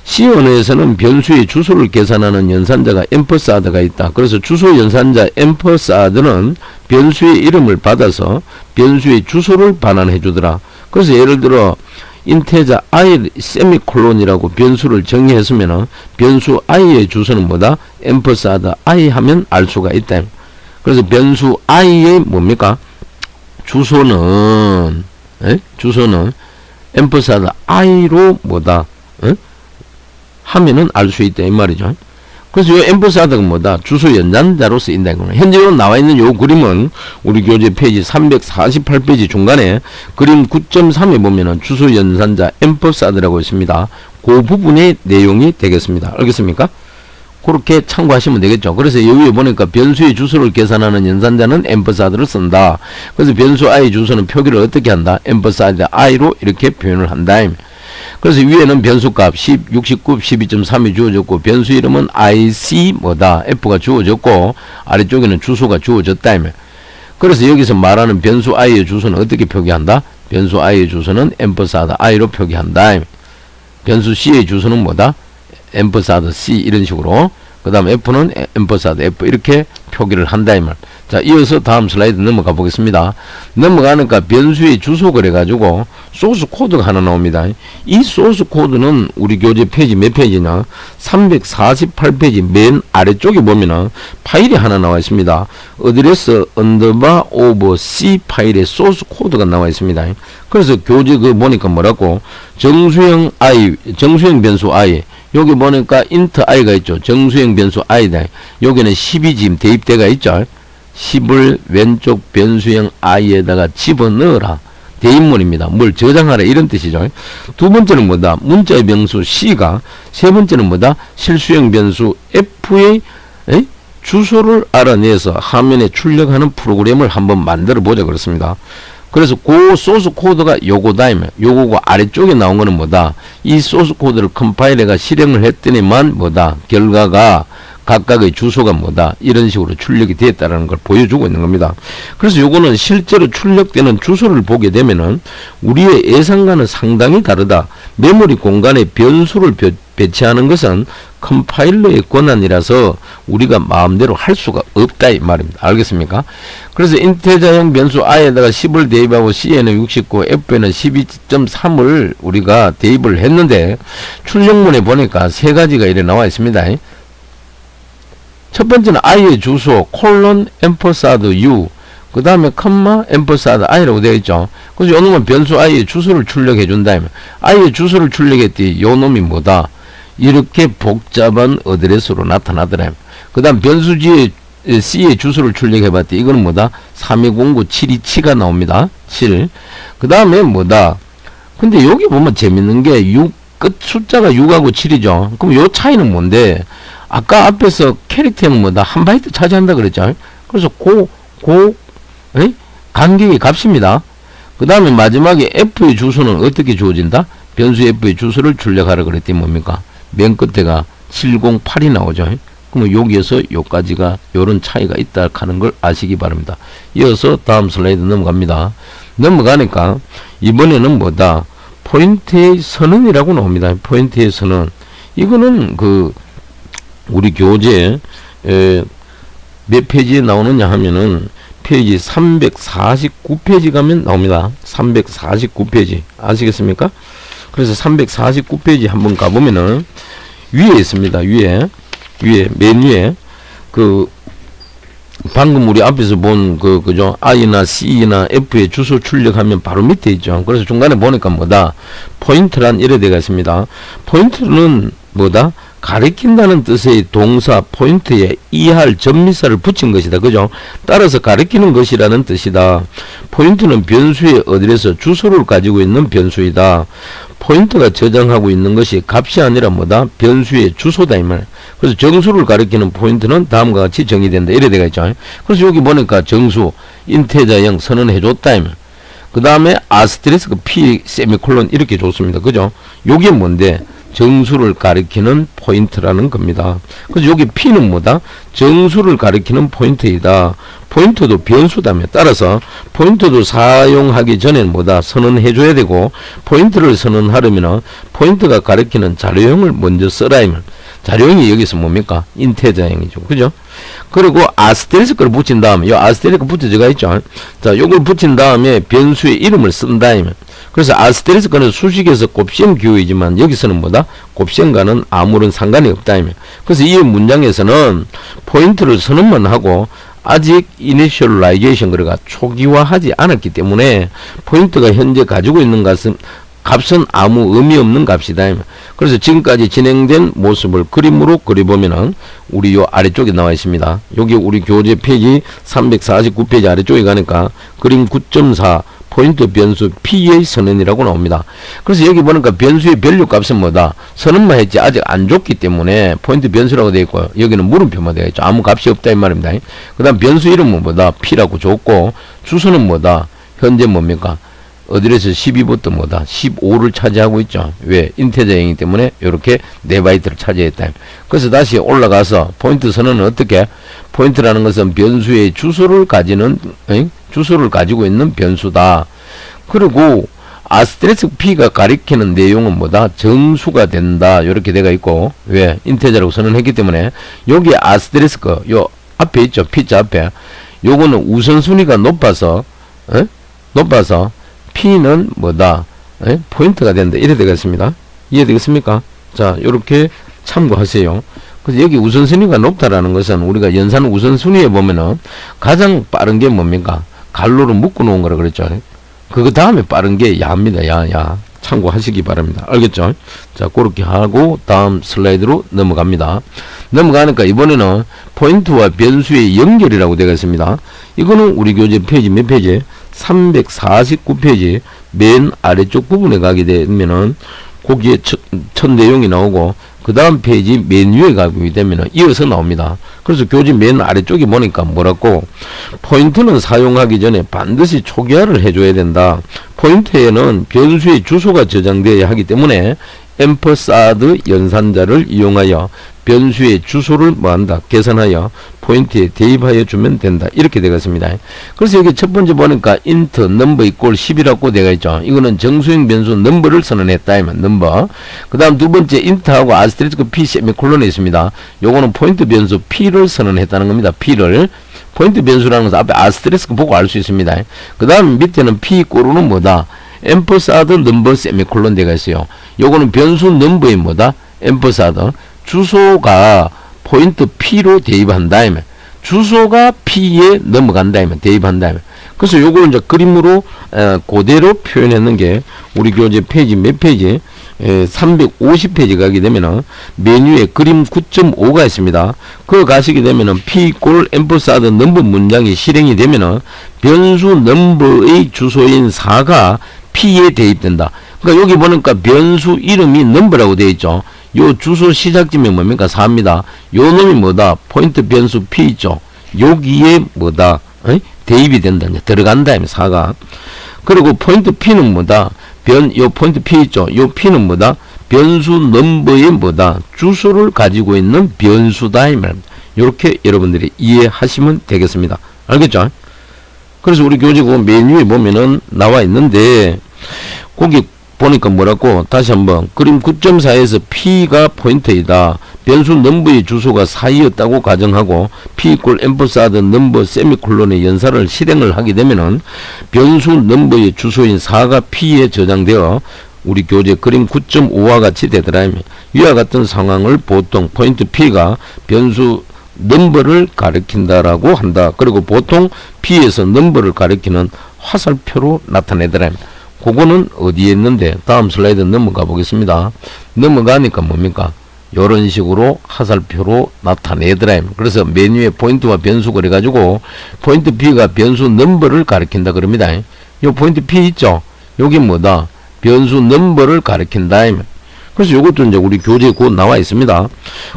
C 언어에서는 변수의 주소를 계산하는 연산자가 앰퍼사드가 있다. 그래서 주소 연산자 앰퍼사드는 변수의 이름을 받아서 변수의 주소를 반환해 주더라. 그래서 예를 들어 인테자 i 세미콜론이라고 변수를 정의했으면은 변수 i의 주소는 뭐다? 앰퍼사드 i 하면 알 수가 있다. 그래서 변수 i의 뭡니까? 주소는 앰퍼사드 i로 뭐다 하면은 알 수 있다 이 말이죠. 그래서 요 앰퍼사드가 뭐다 주소 연산자로 쓰인다 이거는. 현재 요 나와 있는 요 그림은 우리 교재 페이지 348페이지 중간에 그림 9.3에 보면은 주소 연산자 앰퍼사드라고 있습니다. 그 부분의 내용이 되겠습니다. 알겠습니까? 그렇게 참고하시면 되겠죠. 그래서 여기에 보니까 변수의 주소를 계산하는 연산자는 앰퍼사드를 쓴다. 그래서 변수 i 주소는 표기를 어떻게 한다? 앰퍼사드 i로 이렇게 표현을 한다. 그래서 위에는 변수값 10, 69, 12.3이 주어졌고 변수 이름은 ic 뭐다 f가 주어졌고 아래쪽에는 주소가 주어졌다. 그래서 여기서 말하는 변수 i의 주소는 어떻게 표기한다? 변수 i의 주소는 앰퍼사드 i로 표기한다. 변수 c의 주소는 뭐다? 앰퍼사드 c 이런 식으로. 그 다음 f는 앰퍼사드 f 이렇게 표기를 한다 이 말. 자, 이어서 다음 슬라이드 넘어가 보겠습니다. 넘어가니까 변수의 주소 그래가지고 소스 코드가 하나 나옵니다. 이 소스 코드는 우리 교재 페이지 몇 페이지냐? 348페이지 맨 아래쪽에 보면은 파일이 하나 나와 있습니다. 어드레스 언더바 오버 C 파일에 소스 코드가 나와 있습니다. 그래서 교재 그 보니까 뭐라고? 정수형 변수 i. 여기 보니까 int i가 있죠. 정수형 변수 i다. 여기는 10이 지금 대입대가 있죠. 10을 왼쪽 변수형 i에다가 집어넣어라. 대입문입니다. 뭘 저장하라 이런 뜻이죠. 두 번째는 뭐다? 문자의 변수 c가. 세 번째는 뭐다? 실수형 변수 f의 주소를 알아내서 화면에 출력하는 프로그램을 한번 만들어 보자 그렇습니다. 그래서 그 소스 코드가 요거다. 요거고 아래쪽에 나온 거는 뭐다? 이 소스 코드를 컴파일러가 실행을 했더니만 뭐다? 결과가 각각의 주소가 뭐다? 이런 식으로 출력이 되었다는 걸 보여주고 있는 겁니다. 그래서 요거는 실제로 출력되는 주소를 보게 되면은 우리의 예상과는 상당히 다르다. 메모리 공간에 변수를 배치하는 것은 컴파일러의 권한이라서 우리가 마음대로 할 수가 없다 이 말입니다. 알겠습니까? 그래서 인테저형 변수 i에다가 10을 대입하고 c에는 69, f에는 12.3을 우리가 대입을 했는데 출력문에 보니까 세 가지가 이래 나와 있습니다. 첫 번째는 i의 주소 콜론 앰퍼사드 u 그 다음에 컴마 앰퍼사드 i라고 되어 있죠. 그래서 요 놈은 변수 i의 주소를 출력해 준다. i의 주소를 출력했더니 요 놈이 뭐다? 이렇게 복잡한 어드레스로 나타나더라. 그 다음 변수지의 c의 주소를 출력해 봤더니 이거는 뭐다? 3209-727가 나옵니다. 7. 그 다음에 뭐다? 근데 여기 보면 재밌는 게 6, 끝 숫자가 6하고 7이죠. 그럼 요 차이는 뭔데? 아까 앞에서 캐릭터는 뭐다? 한 바이트 차지한다 그랬죠. 그래서 간격의 값입니다. 그 다음에 마지막에 f의 주소는 어떻게 주어진다? 변수 f의 주소를 출력하라 그랬더니 뭡니까? 맨 끝에가 708이 나오죠. 그러면 여기에서 요까지가 요런 차이가 있다 하는 걸 아시기 바랍니다. 이어서 다음 슬라이드 넘어갑니다. 넘어가니까 이번에는 뭐다? 포인트의 선언이라고 나옵니다. 포인트의 선언. 이거는 우리 교재 몇 페이지에 나오느냐 하면은 페이지 349페이지 가면 나옵니다. 349페이지 아시겠습니까? 그래서 349페이지 한번 가보면은 위에 있습니다. 위에 맨 위에 방금 우리 앞에서 본 그죠? i나 c나 f의 주소 출력하면 바로 밑에 있죠. 그래서 중간에 보니까 뭐다? 포인트란 이래 되어 있습니다. 포인트는 뭐다? 가리킨다는 뜻의 동사 포인트에 이할 전미사를 붙인 것이다. 그죠? 따라서 가리키는 것이라는 뜻이다. 포인트는 변수의 어디에서 주소를 가지고 있는 변수이다. 포인트가 저장하고 있는 것이 값이 아니라 뭐다? 변수의 주소다 이 말. 그래서 정수를 가리키는 포인트는 다음과 같이 정의된다. 이래 되어 있죠. 그래서 여기 보니까 정수 인테저형 선언해 줬다 이 말. 그 다음에 아스테리스크 p 세미콜론 이렇게 줬습니다. 그죠? 요게 뭔데? 정수를 가리키는 포인트라는 겁니다. 그래서 여기 P는 뭐다? 정수를 가리키는 포인트이다. 포인트도 변수다며 따라서 포인트도 사용하기 전에는 뭐다? 선언해 줘야 되고 포인트를 선언하려면 포인트가 가리키는 자료형을 먼저 써라. 자료형이 여기서 뭡니까? 인테저형이죠. 그죠? 그리고 아스테리스크를 붙인 다음에 요 아스테리스크 붙여져가 있죠. 자, 요걸 붙인 다음에 변수의 이름을 쓴다. 그래서 아스테리스크는 수식에서 곱셈 기호이지만 여기서는 뭐다? 곱셈과는 아무런 상관이 없다. 그래서 이 문장에서는 포인트를 선언만 하고 아직 이니셜라이제이션 그래가 초기화하지 않았기 때문에 포인트가 현재 가지고 있는 것은 값은 아무 의미 없는 값이다. 그래서 지금까지 진행된 모습을 그림으로 그려보면은 우리 요 아래쪽에 나와 있습니다. 여기 우리 교재 페이지 349페이지 아래쪽에 가니까 그림 9.4 포인트 변수 P의 선언이라고 나옵니다. 그래서 여기 보니까 변수의 변류 값은 뭐다? 선언만 했지 아직 안 줬기 때문에 포인트 변수라고 되어 있고, 여기는 물음표만 되어 있죠. 아무 값이 없다 이 말입니다. 그 다음 변수 이름은 뭐다? P라고 줬고, 주소는 뭐다? 현재 뭡니까? 어디에서 12부터 뭐다? 15를 차지하고 있죠. 왜? 인테저이기 때문에 이렇게 4바이트를 차지했다. 그래서 다시 올라가서 포인트 선언은 어떻게? 포인트라는 것은 변수의 주소를 가지고 있는 변수다. 그리고 아스테리스크 P가 가리키는 내용은 뭐다? 정수가 된다. 이렇게 되어 있고, 왜? 인테저라고 선언했기 때문에 여기 아스테리스크 요 앞에 있죠. P자 앞에. 요거는 우선순위가 높아서 P는 뭐다? 포인트가 된다. 이래 되겠습니다. 이해되겠습니까? 자, 요렇게 참고하세요. 그래서 여기 우선순위가 높다라는 것은 우리가 연산 우선순위에 보면은 가장 빠른 게 뭡니까? 갈로로 묶어 놓은 거라 그랬죠. 그거 다음에 빠른 게 야입니다. 야. 참고하시기 바랍니다. 알겠죠? 자, 그렇게 하고 다음 슬라이드로 넘어갑니다. 넘어가니까 이번에는 포인트와 변수의 연결이라고 되어 있습니다. 이거는 우리 교재 페이지 몇 페이지? 349페이지 맨 아래쪽 부분에 가게 되면은 거기에 첫 내용이 나오고, 그 다음 페이지 맨 위에 가게 되면은 이어서 나옵니다. 그래서 교재 맨 아래쪽에 보니까 뭐라고? 포인트는 사용하기 전에 반드시 초기화를 해줘야 된다. 포인트에는 변수의 주소가 저장되어야 하기 때문에 앰퍼사드 연산자를 이용하여 변수의 주소를 뭐한다? 계산하여 포인트에 대입하여 주면 된다. 이렇게 되겠습니다. 그래서 여기 첫 번째 보니까 int number equal 10이라고 되어 있죠. 이거는 정수형 변수 number를 선언했다. number. 그 다음 두 번째 int하고 아스테리스크 p 세미콜론에 있습니다. 요거는 포인트 변수 p를 선언했다는 겁니다. p를. 포인트 변수라는 것은 앞에 아스테리스크 보고 알 수 있습니다. 그 다음 밑에는 p 꼬르는 뭐다? 앰퍼사드 넘버 세미콜론 되어 있어요. 요거는 변수 넘버의 뭐다? 앰퍼사드. 주소가 포인트 P로 대입한다. 주소가 P에 넘어간다. 대입한다. 그래서 요걸 이제 그림으로 그대로 표현했는 게 우리 교재 페이지 몇 페이지? 350페이지 가게 되면은 메뉴에 그림 9.5가 있습니다. 그거 가시게 되면은 P 꼴 앰퍼사드 넘버 문장이 실행이 되면은 변수 넘버의 주소인 4가 P에 대입된다. 그러니까 여기 보니까 변수 이름이 넘버라고 되어 있죠. 요 주소 시작점이 뭡니까? 4입니다. 요 놈이 뭐다? 포인트 변수 P 있죠. 여기에 뭐다? 대입이 된다. 들어간다. 4가. 그리고 포인트 P는 뭐다? 요 포인트 P 있죠. 요 P는 뭐다? 변수 넘버의 뭐다? 주소를 가지고 있는 변수다. 이렇게 여러분들이 이해하시면 되겠습니다. 알겠죠? 그래서 우리 교재고 메뉴에 보면은 나와 있는데, 거기 보니까 뭐라고? 다시 한번 그림 9.4에서 P가 포인트이다. 변수 넘버의 주소가 4이었다고 가정하고 P 이퀄 앰퍼사드 넘버 세미콜론의 연산을 실행을 하게 되면은 변수 넘버의 주소인 4가 P에 저장되어 우리 교재 그림 9.5와 같이 되더라. 위와 같은 상황을 보통 포인트 P가 변수 넘버를 가리킨다라고 한다. 그리고 보통 P에서 넘버를 가리키는 화살표로 나타내더라. 그거는 어디에 있는데, 다음 슬라이드 넘어가 보겠습니다. 넘어가니까 뭡니까? 요런 식으로 화살표로 나타내더라. 그래서 메뉴에 포인트와 변수 그래가지고 포인트 P가 변수 넘버를 가리킨다 그럽니다. 요 포인트 P 있죠? 요게 뭐다? 변수 넘버를 가리킨다. 그래서 요것도 이제 우리 교재에 곧 나와 있습니다.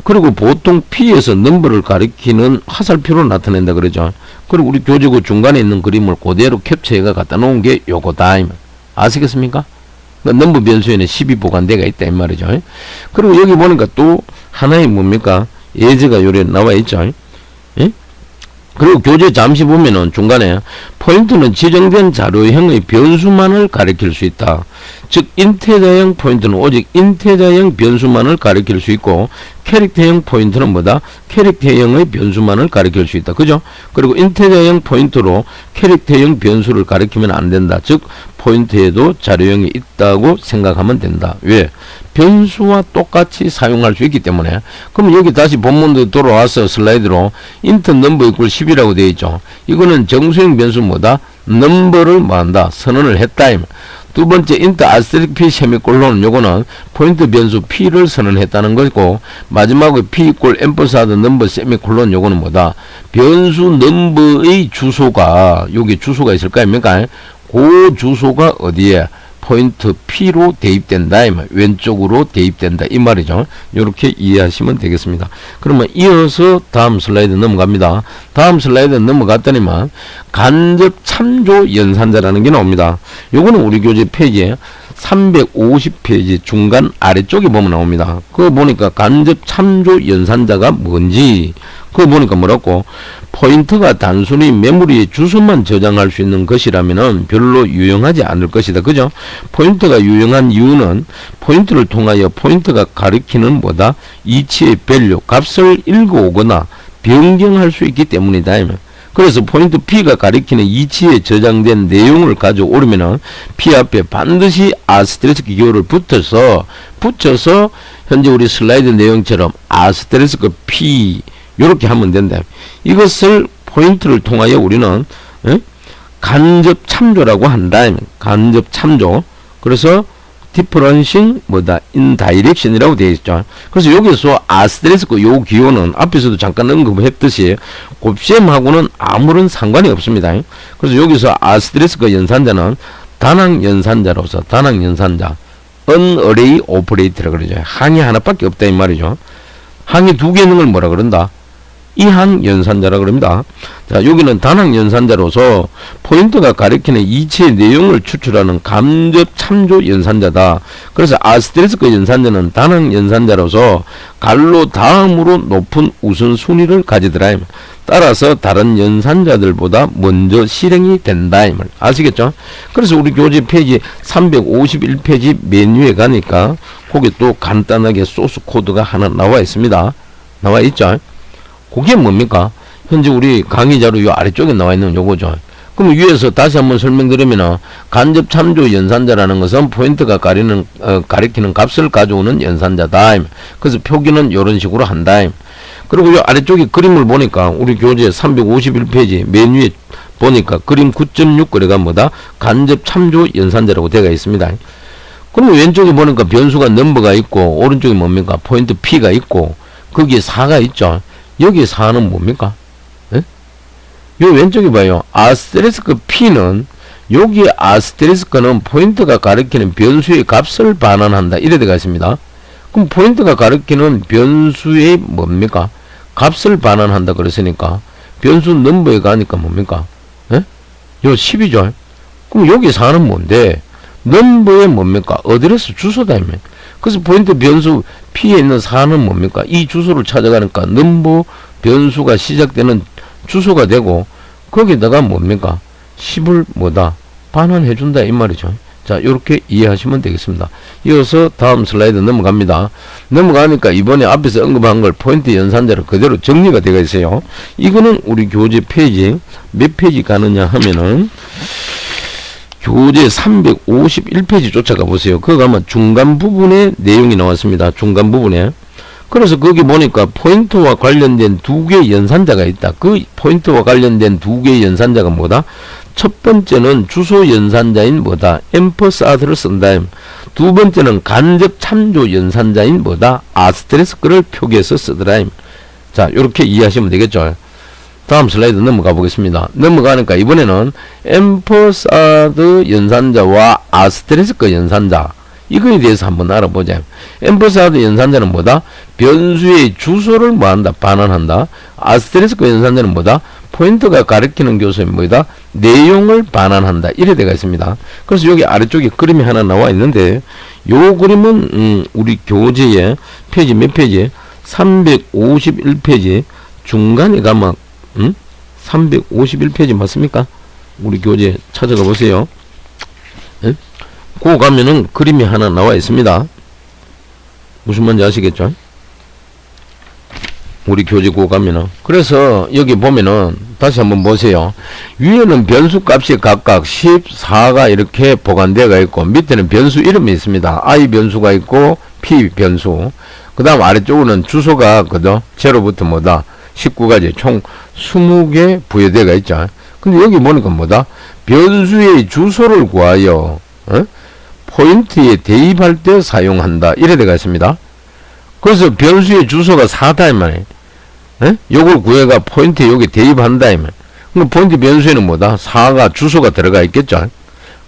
그리고 보통 P에서 넘버를 가리키는 화살표로 나타낸다 그러죠. 그리고 우리 교재 그 중간에 있는 그림을 그대로 캡처해가 갖다 놓은 게 요거다. 아시겠습니까? 넘버 변수에는 12 보관대가 있다 이 말이죠. 그리고 여기 보니까 또 하나의 뭡니까? 예제가 요래 나와 있죠. 예? 그리고 교재 잠시 보면은 중간에 포인트는 지정된 자료형의 변수만을 가리킬 수 있다. 즉 인테저형 포인트는 오직 인테저형 변수만을 가리킬 수 있고, 캐릭터형 포인트는 뭐다? 캐릭터형의 변수만을 가리킬 수 있다. 그죠? 그리고 인테저형 포인트로 캐릭터형 변수를 가리키면 안 된다. 즉 포인트에도 자료형이 있다고 생각하면 된다. 왜? 변수와 똑같이 사용할 수 있기 때문에. 그럼 여기 다시 본문도 돌아와서 슬라이드로 int number equal 10이라고 되어 있죠. 이거는 정수형 변수 뭐다? 넘버를 뭐한다? 선언을 했다. 두 번째 int asterisk p 세미콜론 요거는 포인트 변수 p를 선언했다는 거고, 마지막에 p equal ampersand number 세미콜론 요거는 뭐다? 변수 넘버의 주소가, 여기 주소가 있을 거 아닙니까? 그 주소가 어디에? 포인트 P로 대입된다. 이 말. 왼쪽으로 대입된다. 이 말이죠. 이렇게 이해하시면 되겠습니다. 그러면 이어서 다음 슬라이드 넘어갑니다. 다음 슬라이드 넘어갔더니만 간접 참조 연산자라는 게 나옵니다. 요거는 우리 교재 페이지에 350페이지 중간 아래쪽에 보면 나옵니다. 그거 보니까 간접 참조 연산자가 뭔지, 그거 보니까 뭐라고? 포인트가 단순히 메모리의 주소만 저장할 수 있는 것이라면은 별로 유용하지 않을 것이다. 그죠? 포인트가 유용한 이유는 포인트를 통하여 포인트가 가리키는 뭐다? 이치의 밸류, 값을 읽어오거나 변경할 수 있기 때문이다. 그래서 포인트 P가 가리키는 이치에 저장된 내용을 가져오려면은 P 앞에 반드시 아스테리스크 기호를 붙여서 현재 우리 슬라이드 내용처럼 아스테리스크 P 요렇게 하면 된다. 이것을 포인트를 통하여 우리는 간접 참조라고 한다. 간접 참조. 그래서 differential 뭐다? indirection이라고 되어 있죠. 그래서 여기서 아스테리스크 요 기호는 앞에서도 잠깐 언급했듯이 곱셈하고는 아무런 상관이 없습니다. 그래서 여기서 아스테리스크 연산자는 단항 연산자로서 단항 연산자 unarray operator라고 그러죠. 항이 하나밖에 없다 이 말이죠. 항이 두 개 있는 걸 뭐라 그런다? 이항 연산자라 그럽니다. 자, 여기는 단항 연산자로서 포인트가 가리키는 이치의 내용을 추출하는 간접 참조 연산자다. 그래서 아스테리스크 연산자는 단항 연산자로서 갈로 다음으로 높은 우선순위를 가지더라. 따라서 다른 연산자들보다 먼저 실행이 된다. 이 말. 아시겠죠? 그래서 우리 교재 페이지 351페이지 메뉴에 가니까 거기 또 간단하게 소스 코드가 하나 나와 있습니다. 나와 있죠? 그게 뭡니까? 현재 우리 강의 자료 요 아래쪽에 나와 있는 요거죠. 그럼 위에서 다시 한번 설명드리면 간접 참조 연산자라는 것은 포인트가 가리키는 값을 가져오는 연산자다. 그래서 표기는 이런 식으로 한다. 그리고 요 아래쪽에 그림을 보니까 우리 교재 351페이지 메뉴에 보니까 그림 9.6 그래가 뭐다? 간접 참조 연산자라고 되어 있습니다. 그러면 왼쪽에 보니까 변수가 넘버가 있고 오른쪽에 뭡니까? 포인트 P가 있고 거기에 4가 있죠. 여기 4는 뭡니까? 예? 요 왼쪽에 봐요. 아스테리스크 P는 여기 아스테리스크는 포인트가 가리키는 변수의 값을 반환한다. 이래 들어가 있습니다. 그럼 포인트가 가리키는 변수의 뭡니까? 값을 반환한다 그랬으니까 변수 넘버에 가니까 뭡니까? 예? 요 10이죠. 그럼 여기 4는 뭔데? 넘버에 뭡니까? 어드레스 주소다. 그래서 포인트 변수 P에 있는 4는 뭡니까? 이 주소를 찾아가니까 넘버 변수가 시작되는 주소가 되고 거기다가 뭡니까? 10을 뭐다? 반환해준다 이 말이죠. 자, 이렇게 이해하시면 되겠습니다. 이어서 다음 슬라이드 넘어갑니다. 넘어가니까 이번에 앞에서 언급한 걸 포인트 연산자로 그대로 정리가 되어 있어요. 이거는 우리 교재 페이지 몇 페이지 가느냐 하면은 교재 351페이지 쫓아가 보세요. 그거 가면 중간 부분에 내용이 나왔습니다. 중간 부분에. 그래서 거기 보니까 포인트와 관련된 두 개의 연산자가 있다. 그 포인트와 관련된 두 개의 연산자가 뭐다? 첫 번째는 주소 연산자인 뭐다? 앰퍼사드를 쓴다. 두 번째는 간접 참조 연산자인 뭐다? 아스테리스크를 표기해서 쓰더라. 자, 이렇게 이해하시면 되겠죠. 다음 슬라이드 넘어가 보겠습니다. 넘어가니까 이번에는 앰퍼사드 연산자와 아스테리스크 연산자 이거에 대해서 한번 알아보자. 앰퍼사드 연산자는 뭐다? 변수의 주소를 뭐한다? 반환한다. 아스테리스크 연산자는 뭐다? 포인트가 가리키는 교수의 뭐다? 내용을 반환한다. 이래 되어 있습니다. 그래서 여기 아래쪽에 그림이 하나 나와 있는데 요 그림은 우리 교재의 페이지 몇 페이지? 351페이지 중간에 가면 351페이지 맞습니까? 우리 교재 찾아가 보세요. 예? 그거 가면은 그림이 하나 나와 있습니다. 무슨 말인지 아시겠죠? 우리 교재 그거 가면은. 그래서 여기 보면은 다시 한번 보세요. 위에는 변수 값이 각각 14가 이렇게 보관되어 있고 밑에는 변수 이름이 있습니다. I 변수가 있고 P 변수. 그 다음 아래쪽으로는 주소가 그죠? 0부터 뭐다? 19가지 총 20개 부여되어 있죠. 근데 여기 보니까 뭐다? 변수의 주소를 구하여 포인트에 대입할 때 사용한다. 이래 되어 있습니다. 그래서 변수의 주소가 4다 이 말이에요. 요걸 구해가 포인트에 여기 대입한다 이 말이에요. 그럼 포인트 변수에는 뭐다? 4가 주소가 들어가 있겠죠.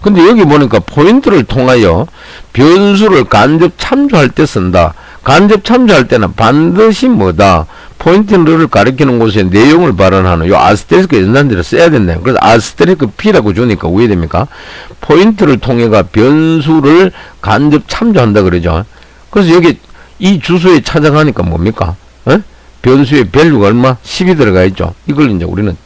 근데 여기 보니까 포인트를 통하여 변수를 간접 참조할 때 쓴다. 간접 참조할 때는 반드시 뭐다? 포인트를 가리키는 곳에 내용을 발언하는 요 아스테리스크 연산대로 써야 된다. 그래서 아스테리스크 P라고 주니까 왜 됩니까? 포인트를 통해가 변수를 간접 참조한다 그러죠. 그래서 여기 이 주소에 찾아가니까 뭡니까? 변수의 밸류가 얼마? 10이 들어가 있죠. 이걸 이제 우리는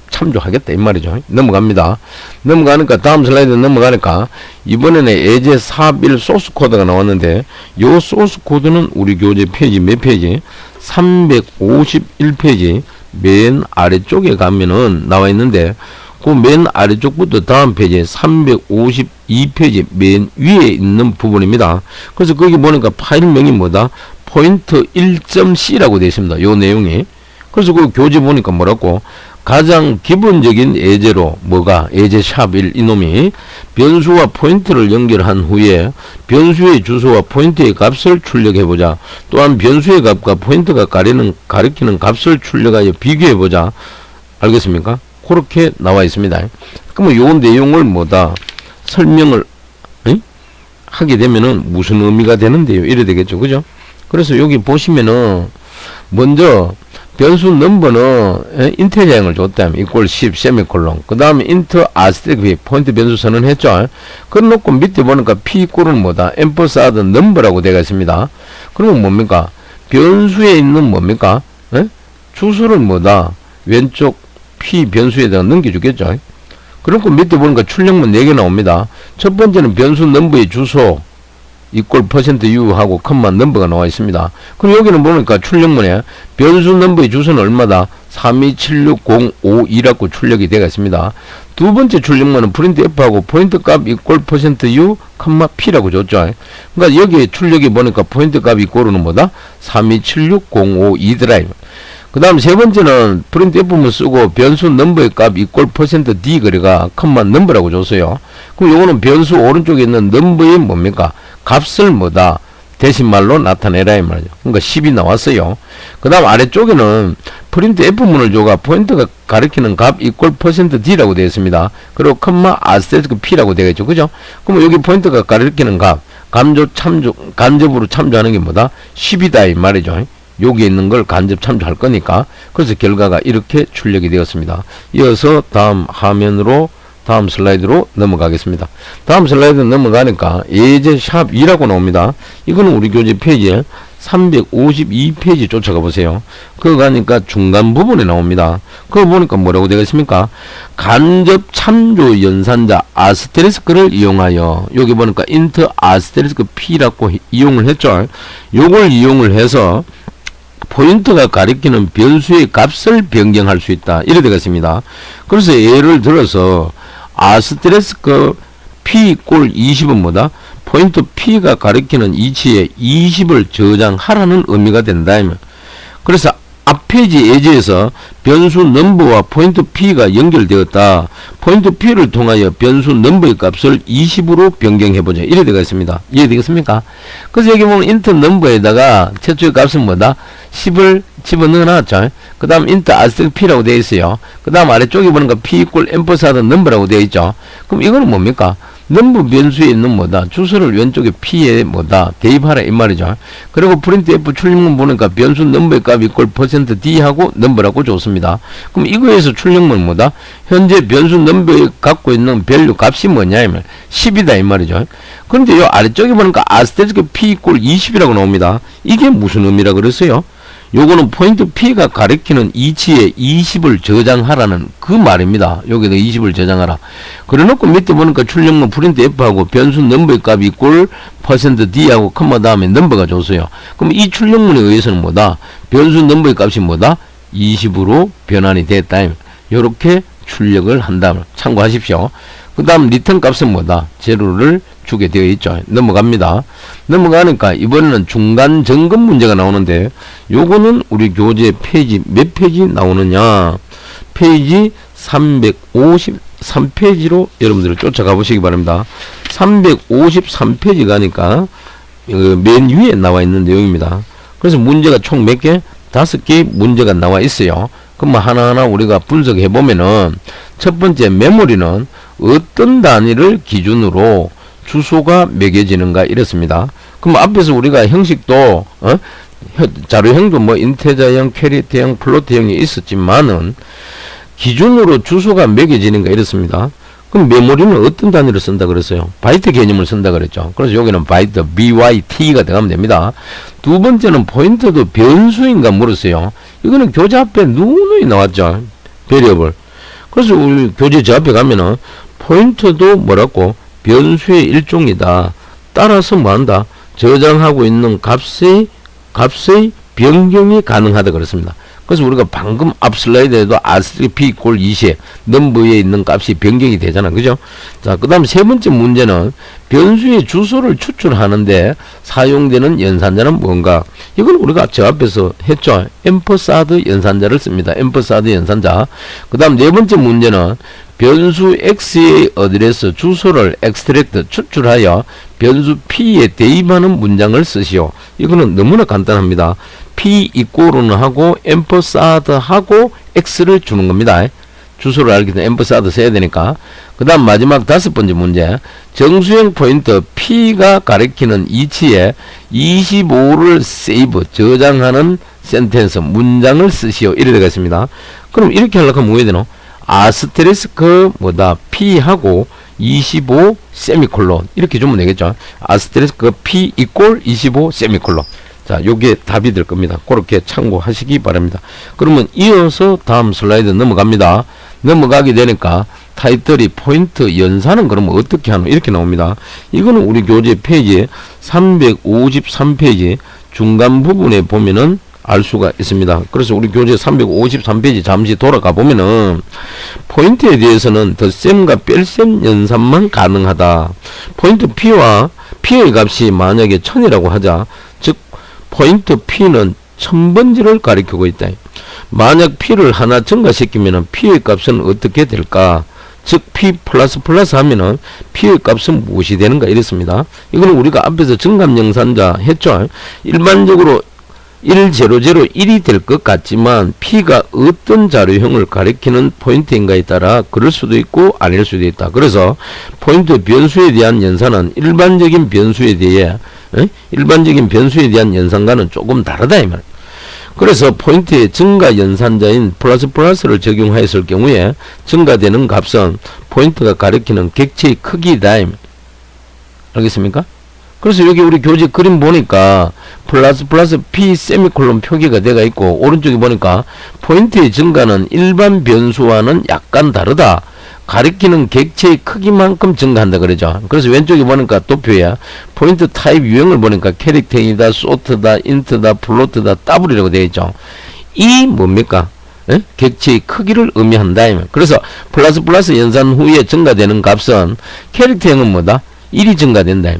참조하겠다 이 말이죠. 넘어갑니다. 넘어가니까 다음 슬라이드 넘어가니까 이번에는 예제 4.1 소스 코드가 나왔는데 요 소스 코드는 우리 교재 페이지 몇 페이지? 351페이지 맨 아래쪽에 가면은 나와 있는데 그 맨 아래쪽부터 다음 페이지 352페이지 맨 위에 있는 부분입니다. 그래서 거기 보니까 파일명이 뭐다? 포인트 1.c라고 되어 있습니다. 요 내용이. 그래서 그 교재 보니까 뭐라고? 가장 기본적인 예제로 뭐가? 예제 샵1 이놈이 변수와 포인트를 연결한 후에 변수의 주소와 포인트의 값을 출력해보자. 또한 변수의 값과 포인트가 가리키는 값을 출력하여 비교해보자. 알겠습니까? 그렇게 나와 있습니다. 그러면 요 내용을 뭐다? 설명을 하게 되면은 무슨 의미가 되는데요? 이래 되겠죠. 그죠? 그래서 여기 보시면은 먼저 변수 넘버는 인트자형을 줬다면 equal 10 세미콜론 그 다음에 int 아스테릭 포인트 변수 선언했죠. 그래놓고 밑에 보니까 p equal은 뭐다? 앰퍼사드 넘버라고 되어 있습니다. 그러면 뭡니까? 변수에 있는 뭡니까? 주소를 뭐다? 왼쪽 p 변수에다가 넘겨주겠죠. 그리고 밑에 보니까 출력문 4개 나옵니다. 첫 번째는 변수 넘버의 주소 equal %u 하고 컴마 넘버가 나와 있습니다. 그럼 여기는 보니까 출력문에 변수 넘버의 주소는 얼마다? 3276052라고 출력이 되어 있습니다. 두 번째 출력문은 printf하고 포인트 값 equal %u 컴마 p라고 줬죠. 그러니까 여기 출력이 보니까 포인트 값 equal은 뭐다? 3276052더라. 그 다음 세 번째는 printf만 쓰고 변수 넘버의 값 equal %d 그래가 컴마 넘버라고 줬어요. 그럼 요거는 변수 오른쪽에 있는 넘버의 뭡니까? 값을 뭐다? 대신말로 나타내라 이 말이죠. 그러니까 10이 나왔어요. 그 다음 아래쪽에는 printf문을 줘가 포인트가 가리키는 값 equal %d라고 되어 있습니다. 그리고 컴마 아스테리스크 p라고 되어 있죠. 그죠? 그럼 여기 포인트가 가리키는 값 간접으로 참조하는 게 뭐다? 10이다 이 말이죠. 여기 있는 걸 간접 참조할 거니까. 그래서 결과가 이렇게 출력이 되었습니다. 이어서 다음 화면으로 다음 슬라이드로 넘어가겠습니다. 다음 슬라이드 넘어가니까 예제 샵 2라고 나옵니다. 이거는 우리 교재 페이지에 352페이지 쫓아가 보세요. 그거 가니까 중간 부분에 나옵니다. 그거 보니까 뭐라고 되어 있습니까? 간접 참조 연산자 아스테리스크를 이용하여 여기 보니까 int 아스테리스크 p라고 이용을 했죠. 요걸 이용을 해서 포인트가 가리키는 변수의 값을 변경할 수 있다. 이래 되겠습니다. 그래서 예를 들어서 아스테리스크 p equal 20은 뭐다? 포인트 p가 가리키는 이치에 20을 저장하라는 의미가 된다. 그래서 앞 페이지 예제에서 변수 넘버와 포인트 p가 연결되었다. 포인트 p를 통하여 변수 넘버의 값을 20으로 변경해보자. 이래 되어 있습니다. 이해되겠습니까? 그래서 여기 보면 int 넘버에다가 최초의 값은 뭐다? 10을 집어넣어 놨죠. 그 다음 int asterisk p라고 되어 있어요. 그 다음 아래쪽에 보니까 p equal 앰퍼사드 넘버라고 되어 있죠. 그럼 이거는 뭡니까? 넘버 변수에 있는 뭐다? 주소를 왼쪽에 p에 뭐다? 대입하라 이 말이죠. 그리고 printf 출력문 보니까 변수 넘버의 값 equal %d 하고 넘버라고 줬습니다. 그럼 이거에서 출력문 뭐다? 현재 변수 넘버에 갖고 있는 밸류 값이 뭐냐면 10이다 이 말이죠. 그런데 요 아래쪽에 보니까 asterisk p equal 20이라고 나옵니다. 이게 무슨 의미라 그랬어요? 요거는 포인트 P가 가리키는 이치에 20을 저장하라는 그 말입니다. 여기다 20을 저장하라. 그래 놓고 밑에 보니까 출력문 printf하고 변수 넘버의 값 equal %d하고 컴마 다음에 넘버가 줬어요. 그럼 이 출력문에 의해서는 뭐다? 변수 넘버의 값이 뭐다? 20으로 변환이 됐다. 요렇게 출력을 한다. 참고하십시오. 그 다음 리턴 값은 뭐다? 제로를 주게 되어 있죠. 넘어갑니다. 넘어가니까 이번에는 중간 점검 문제가 나오는데 요거는 우리 교재 페이지 몇 페이지 나오느냐? 페이지 353페이지로 여러분들 쫓아가 보시기 바랍니다. 353페이지 가니까 맨 위에 나와 있는 내용입니다. 그래서 문제가 총 몇 개? 5개 문제가 나와 있어요. 그럼 하나하나 우리가 분석해 보면은 첫 번째 메모리는 어떤 단위를 기준으로 주소가 매겨지는가 이렇습니다. 그럼 앞에서 우리가 형식도 자료형도 뭐 인테저형, 캐릭터형, 플로트형이 있었지만은 기준으로 주소가 매겨지는가 이렇습니다. 그럼 메모리는 어떤 단위를 쓴다 그랬어요? 바이트 개념을 쓴다 그랬죠. 그래서 여기는 바이트 BYT가 들어가면 됩니다. 두 번째는 포인터도 변수인가 물었어요. 이거는 교재 앞에 누누이 나왔죠. 베리어블. 그래서 우리 교재 저 앞에 가면은 포인터도 뭐라고? 변수의 일종이다. 따라서 뭐한다? 저장하고 있는 값의 변경이 가능하다 그랬습니다. 그래서 우리가 방금 앞 슬라이드에도 p = 20 넘버에 있는 값이 변경이 되잖아. 그죠? 자, 그 다음 세 번째 문제는 변수의 주소를 추출하는데 사용되는 연산자는 뭔가? 이건 우리가 저 앞에서 했죠. 앰퍼사드 연산자를 씁니다. 앰퍼사드 연산자. 그 다음 네 번째 문제는 변수 x의 어드레스 주소를 extract 추출하여 변수 p에 대입하는 문장을 쓰시오. 이거는 너무나 간단합니다. p 이꼬르는 하고 앰퍼사드 하고 x를 주는 겁니다. 주소를 알기 때문에 앰퍼사드 써야 되니까. 그 다음 마지막 5번째 문제. 정수형 포인터 p가 가리키는 이치에 25를 세이브 저장하는 센텐스 문장을 쓰시오. 이래 되어 있습니다. 그럼 이렇게 하려고 하면 뭐 해야 되노? 아스테리스크 뭐다 p하고 25 세미콜론 이렇게 주면 되겠죠. 아스테리스크 p = 25 세미콜론. 자, 요게 답이 될 겁니다. 그렇게 참고하시기 바랍니다. 그러면 이어서 다음 슬라이드 넘어갑니다. 넘어가게 되니까 타이틀이 포인트 연산은 그러면 어떻게 하노? 이렇게 나옵니다. 이거는 우리 교재 페이지 353페이지 중간 부분에 보면은 알 수가 있습니다. 그래서 우리 교재 353페이지 잠시 돌아가 보면은 포인트에 대해서는 덧셈과 뺄셈 연산만 가능하다. 포인트 p와 p의 값이 만약에 1000이라고 하자. 즉 포인트 p는 1000번지를 가리키고 있다. 만약 p를 하나 증가시키면은 p의 값은 어떻게 될까? 즉 p 플러스 하면은 p의 값은 무엇이 되는가 이랬습니다. 이거는 우리가 앞에서 증감 연산자 했죠. 일반적으로 10001이 될 것 같지만 p가 어떤 자료형을 가리키는 포인트인가에 따라 그럴 수도 있고 아닐 수도 있다. 그래서 포인트 변수에 대한 연산은 일반적인 변수에 대한 연산과는 조금 다르다 이 말. 그래서 포인트의 증가 연산자인 플러스를 적용하였을 경우에 증가되는 값은 포인트가 가리키는 객체의 크기다. 알겠습니까? 그래서 여기 우리 교재 그림 보니까 플러스 p 세미콜론 표기가 되어 있고 오른쪽에 보니까 포인트의 증가는 일반 변수와는 약간 다르다. 가리키는 객체의 크기만큼 증가한다 그러죠. 그래서 왼쪽에 보니까 도표야. 포인트 타입 유형을 보니까 캐릭터이다, 소트다, 인트다, 플로트다, 더블이라고 되어 있죠. 이 뭡니까? 객체의 크기를 의미한다. 그래서 플러스 연산 후에 증가되는 값은 캐릭터형은 뭐다? 1이 증가된다.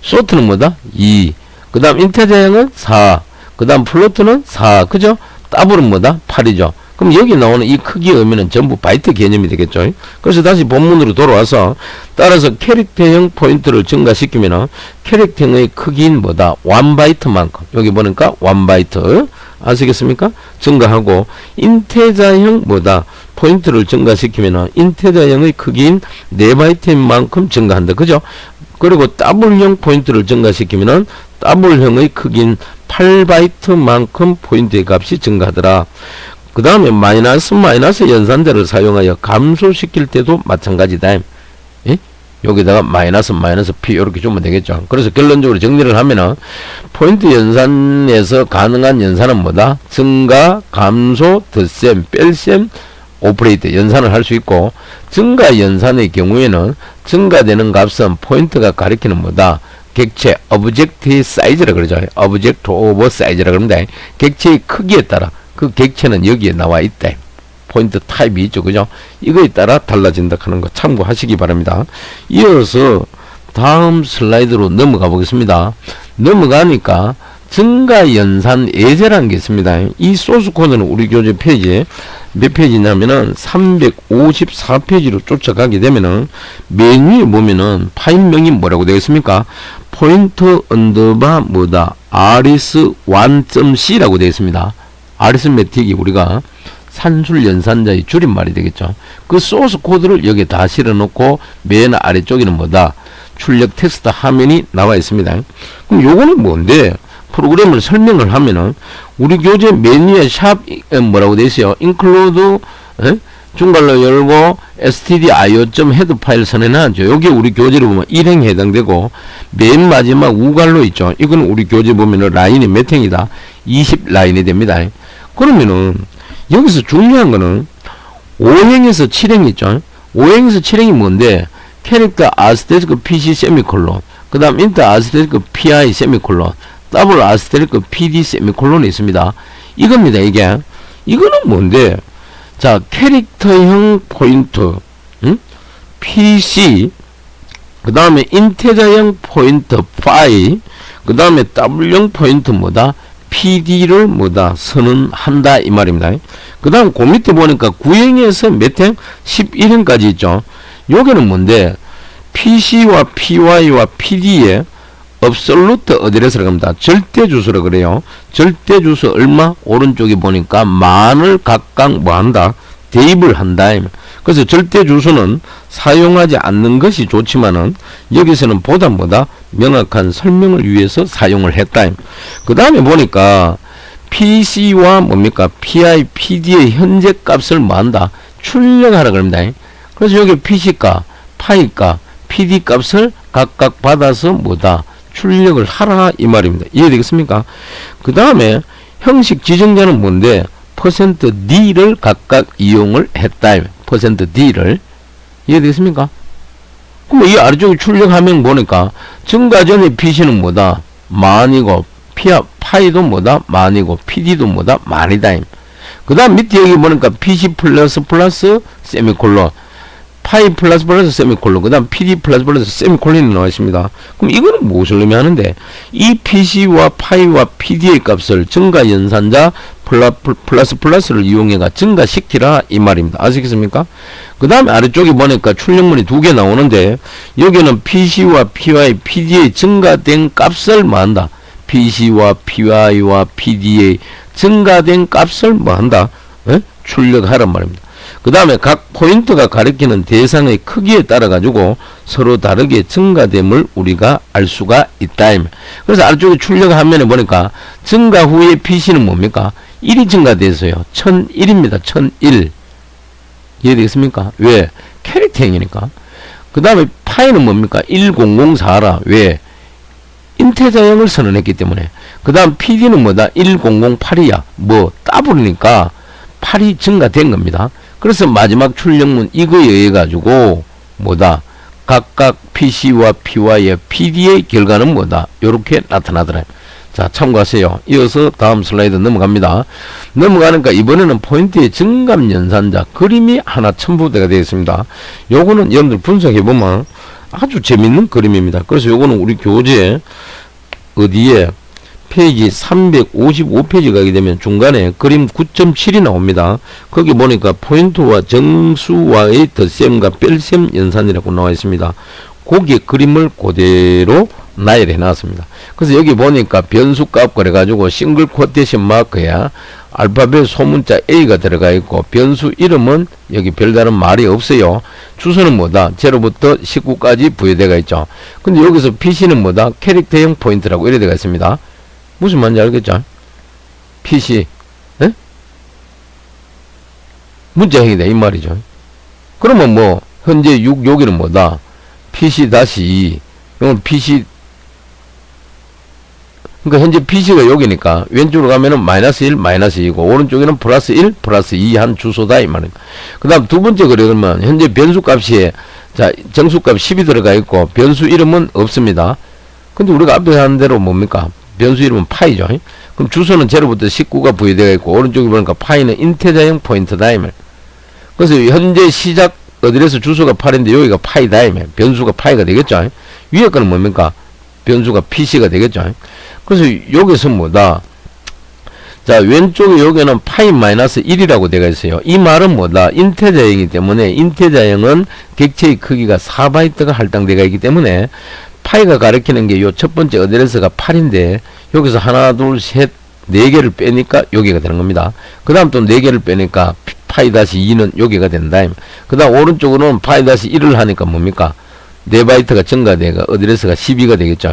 소트는 뭐다? 2. 그 다음 인테저형은 4. 그 다음 플로트는 4. 그죠? 더블은 뭐다? 8이죠. 그럼 여기 나오는 이 크기의 의미는 전부 바이트 개념이 되겠죠. 그래서 다시 본문으로 돌아와서 따라서 캐릭터형 포인트를 증가시키면 캐릭터형의 크기인 뭐다? 1바이트만큼. 여기 보니까 1바이트. 아시겠습니까? 증가하고 인테저형 뭐다? 포인트를 증가시키면 인테저형의 크기인 4바이트인 만큼 증가한다. 그죠? 그리고 더블형 포인트를 증가시키면 더블형의 크기인 8바이트만큼 포인트의 값이 증가하더라. 그 다음에 마이너스 연산자를 사용하여 감소시킬 때도 마찬가지다. 예? 여기다가 마이너스 p 이렇게 주면 되겠죠. 그래서 결론적으로 정리를 하면은 포인트 연산에서 가능한 연산은 뭐다? 증가, 감소, 덧셈, 뺄셈, 오퍼레이트 연산을 할 수 있고 증가 연산의 경우에는 증가되는 값은 포인트가 가리키는 뭐다? 객체 오브젝트의 사이즈라 그러죠. 오브젝트 오버 사이즈라 그럽니다. 객체의 크기에 따라 그 객체는 여기에 나와 있다. 포인트 타입이 있죠. 그죠? 이거에 따라 달라진다 하는 거 참고하시기 바랍니다. 이어서 다음 슬라이드로 넘어가 보겠습니다. 넘어가니까 증가 연산 예제라는 게 있습니다. 이 소스 코드는 우리 교재 페이지에 몇 페이지냐면은 354페이지로 쫓아가게 되면은 맨 위에 보면은 파일명이 뭐라고 되어 있습니까? 포인터 언더바 뭐다? rs1.c라고 되어 있습니다. 아리스메틱이 우리가 산술 연산자의 줄임말이 되겠죠. 그 소스 코드를 여기에 다 실어 놓고 맨 아래쪽에는 뭐다? 출력 텍스트 화면이 나와 있습니다. 그럼 요거는 뭔데? 프로그램을 설명을 하면은 우리 교재 메뉴에 샵 뭐라고 되어 있어요? include 중괄호 열고 stdio.head 파일 선언하죠. 여기 우리 교재를 보면 1행에 해당되고 맨 마지막 우괄호 있죠. 이건 우리 교재 보면은 라인이 몇 행이다? 20 라인이 됩니다. 그러면은 여기서 중요한 거는 5행에서 7행 있죠. 5행에서 7행이 뭔데? 캐릭터 아스테리스크 PC 세미콜론, 그 다음 인터 아스테리스크 PI 세미콜론, 더블 아스테리스크 PD 세미콜론이 있습니다. 이겁니다. 이거는 뭔데? 자, 캐릭터형 포인트, PC, 그 다음에 인테저형 포인트 파이, 그 다음에 W형 포인트 뭐다? PD를 뭐다? 선언한다 이 말입니다. 그 다음 그 밑에 보니까 9행에서 몇 행? 11행까지 있죠. 요게는 뭔데? PC와 PY와 PD의 absolute 어드레스라고 합니다. 절대 주소라 그래요. 절대 주소 얼마? 오른쪽에 보니까 만을 각각 뭐 한다? 대입을 한다. 그래서 절대 주소는 사용하지 않는 것이 좋지만은 여기서는 보다 뭐다? 명확한 설명을 위해서 사용을 했다. 그 다음에 보니까 PC와 뭡니까? PI, PD의 현재 값을 뭐 한다? 출력하라 그럽니다. 그래서 여기 PC가, 파이가, PD 값을 각각 받아서 뭐다? 출력을 하라 이 말입니다. 이해되겠습니까? 그 다음에 형식 지정자는 뭔데? %d를 각각 이용을 했다. %d를. 이해되겠습니까? 그럼 이 아래쪽에 출력하면 보니까 증가 전에 PC는 뭐다? 만이고 파이도 뭐다? 만이고 PD도 뭐다? 만이다. 그 다음 밑에 여기 보니까 PC 플러스 세미콜론, 파이 플러스 세미콜론, 그 다음 PD 플러스 세미콜론이 나와 있습니다. 그럼 이거는 무엇을 의미하는데? 이 PC와 파이와 PD의 값을 증가 연산자 플러스를 이용해가 증가시키라 이 말입니다. 아시겠습니까? 그 다음에 아래쪽에 보니까 출력문이 두 개 나오는데 여기는 PC와 PY, PD의 증가된 값을 뭐 한다? PC와 PY와 PD의 증가된 값을 뭐 한다? 출력하란 말입니다. 그 다음에 각 포인트가 가리키는 대상의 크기에 따라 가지고 서로 다르게 증가됨을 우리가 알 수가 있다. 그래서 아래쪽에 출력 화면에 보니까 증가 후에 PC는 뭡니까? 1이 증가돼서요. 1001입니다. 1001. 이해되겠습니까? 왜? 캐릭터형이니까. 그 다음에 파이는 뭡니까? 1004라. 왜? 인테저형을 선언했기 때문에. 그 다음 PD는 뭐다? 1008이야. 뭐 더블이니까 8이 증가된 겁니다. 그래서 마지막 출력문 이거에 의해 가지고 뭐다? 각각 PC와 PY의 PD의 결과는 뭐다? 요렇게 나타나더라. 자, 참고하세요. 이어서 다음 슬라이드 넘어갑니다. 넘어가니까 이번에는 포인트의 증감 연산자 그림이 하나 첨부되어 되어 있습니다. 요거는 여러분들 분석해보면 아주 재밌는 그림입니다. 그래서 요거는 우리 교재 어디에 페이지 355페이지 가게 되면 중간에 그림 9.7이 나옵니다. 거기 보니까 포인트와 정수와의 덧셈과 뺄셈 연산이라고 나와 있습니다. 거기에 그림을 그대로 나열해 놨습니다. 그래서 여기 보니까 변수값 그래가지고 싱글 쿼테이션 마크야 알파벳 소문자 A가 들어가 있고 변수 이름은 여기 별다른 말이 없어요. 주소는 뭐다? 0부터 19까지 부여되어 있죠. 근데 여기서 PC는 뭐다? 캐릭터형 포인트라고 이래 되어 있습니다. 무슨 말인지 알겠죠? PC 문자형이다 이 말이죠. 그러면 뭐 현재 6 여기는 뭐다? PC-2 이건 PC 그러니까 현재 PC가 여기니까 왼쪽으로 가면은 -1 -2고 오른쪽에는 +1 +2 한 주소다 이 말입니다. 그 다음 두 번째 그러면 현재 변수값이 자 정수값 10이 들어가 있고 변수 이름은 없습니다. 근데 우리가 앞에 하는 대로 뭡니까? 변수 이름은 파이죠. 그럼 주소는 0부터 19가 부여되어 있고 오른쪽에 보니까 파이는 인테저형 포인트다 이 말. 그래서 현재 시작 어드레스 주소가 8인데 여기가 파이다 이 말. 변수가 파이가 되겠죠. 위에 거는 뭡니까? 변수가 PC가 되겠죠. 그래서 여기서 뭐다? 자, 왼쪽에 여기는 파이 마이너스 1이라고 되어 있어요. 이 말은 뭐다? 인테자이기 때문에 인테자형은 객체의 크기가 4바이트가 할당되어 있기 때문에 파이가 가리키는 게 요 첫 번째 어드레스가 8인데 여기서 하나, 둘, 셋, 4개를 빼니까 여기가 되는 겁니다. 그 다음 또 4개를 빼니까 파이 다시 2는 여기가 된다. 그 다음 오른쪽으로는 파이 다시 1을 하니까 뭡니까? 4바이트가 증가되가 어드레스가 12가 되겠죠.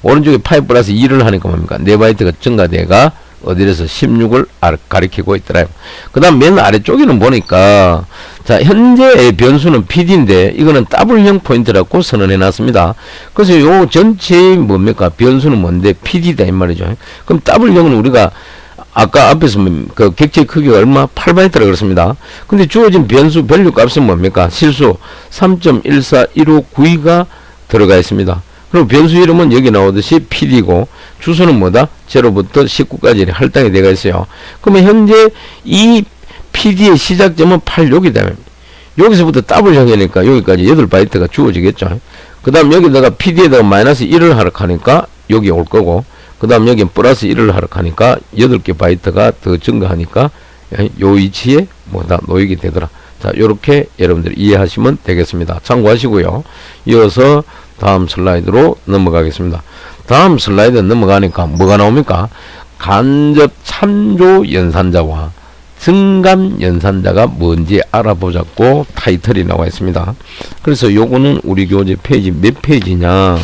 오른쪽에 파이 플러스 2를 하니까 뭡니까? 4바이트가 증가되가 어디에서 16을 가리키고 있더라요. 그 다음 맨 아래쪽에는 보니까 자, 현재의 변수는 PD인데 이거는 W형 포인트라고 선언해 놨습니다. 그래서 요 전체의 뭡니까? 변수는 뭔데? PD다 이 말이죠. 그럼 W형은 우리가 아까 앞에서 그 객체 크기가 얼마? 8바이트라 그랬습니다. 근데 주어진 변수 밸류 값은 뭡니까? 실수 3.14159가 들어가 있습니다. 그리고 변수 이름은 여기 나오듯이 PD고 주소는 뭐다? 0부터 19까지 할당이 되어 있어요. 그러면 현재 이 PD의 시작점은 86이다. 여기서부터 W형이니까 여기까지 8바이트가 주어지겠죠. 그 다음 여기다가 PD에다가 마이너스 1을 하락하니까 여기 올 거고, 그 다음 여기 플러스 1을 하락하니까 8개 바이트가 더 증가하니까 요 위치에 뭐다? 놓이게 되더라. 자, 요렇게 여러분들 이해하시면 되겠습니다. 참고하시고요. 이어서 다음 슬라이드로 넘어가겠습니다. 다음 슬라이드 넘어가니까 뭐가 나옵니까? 간접 참조 연산자와 증감 연산자가 뭔지 알아보자고 타이틀이 나와 있습니다. 그래서 요거는 우리 교재 페이지 몇 페이지냐?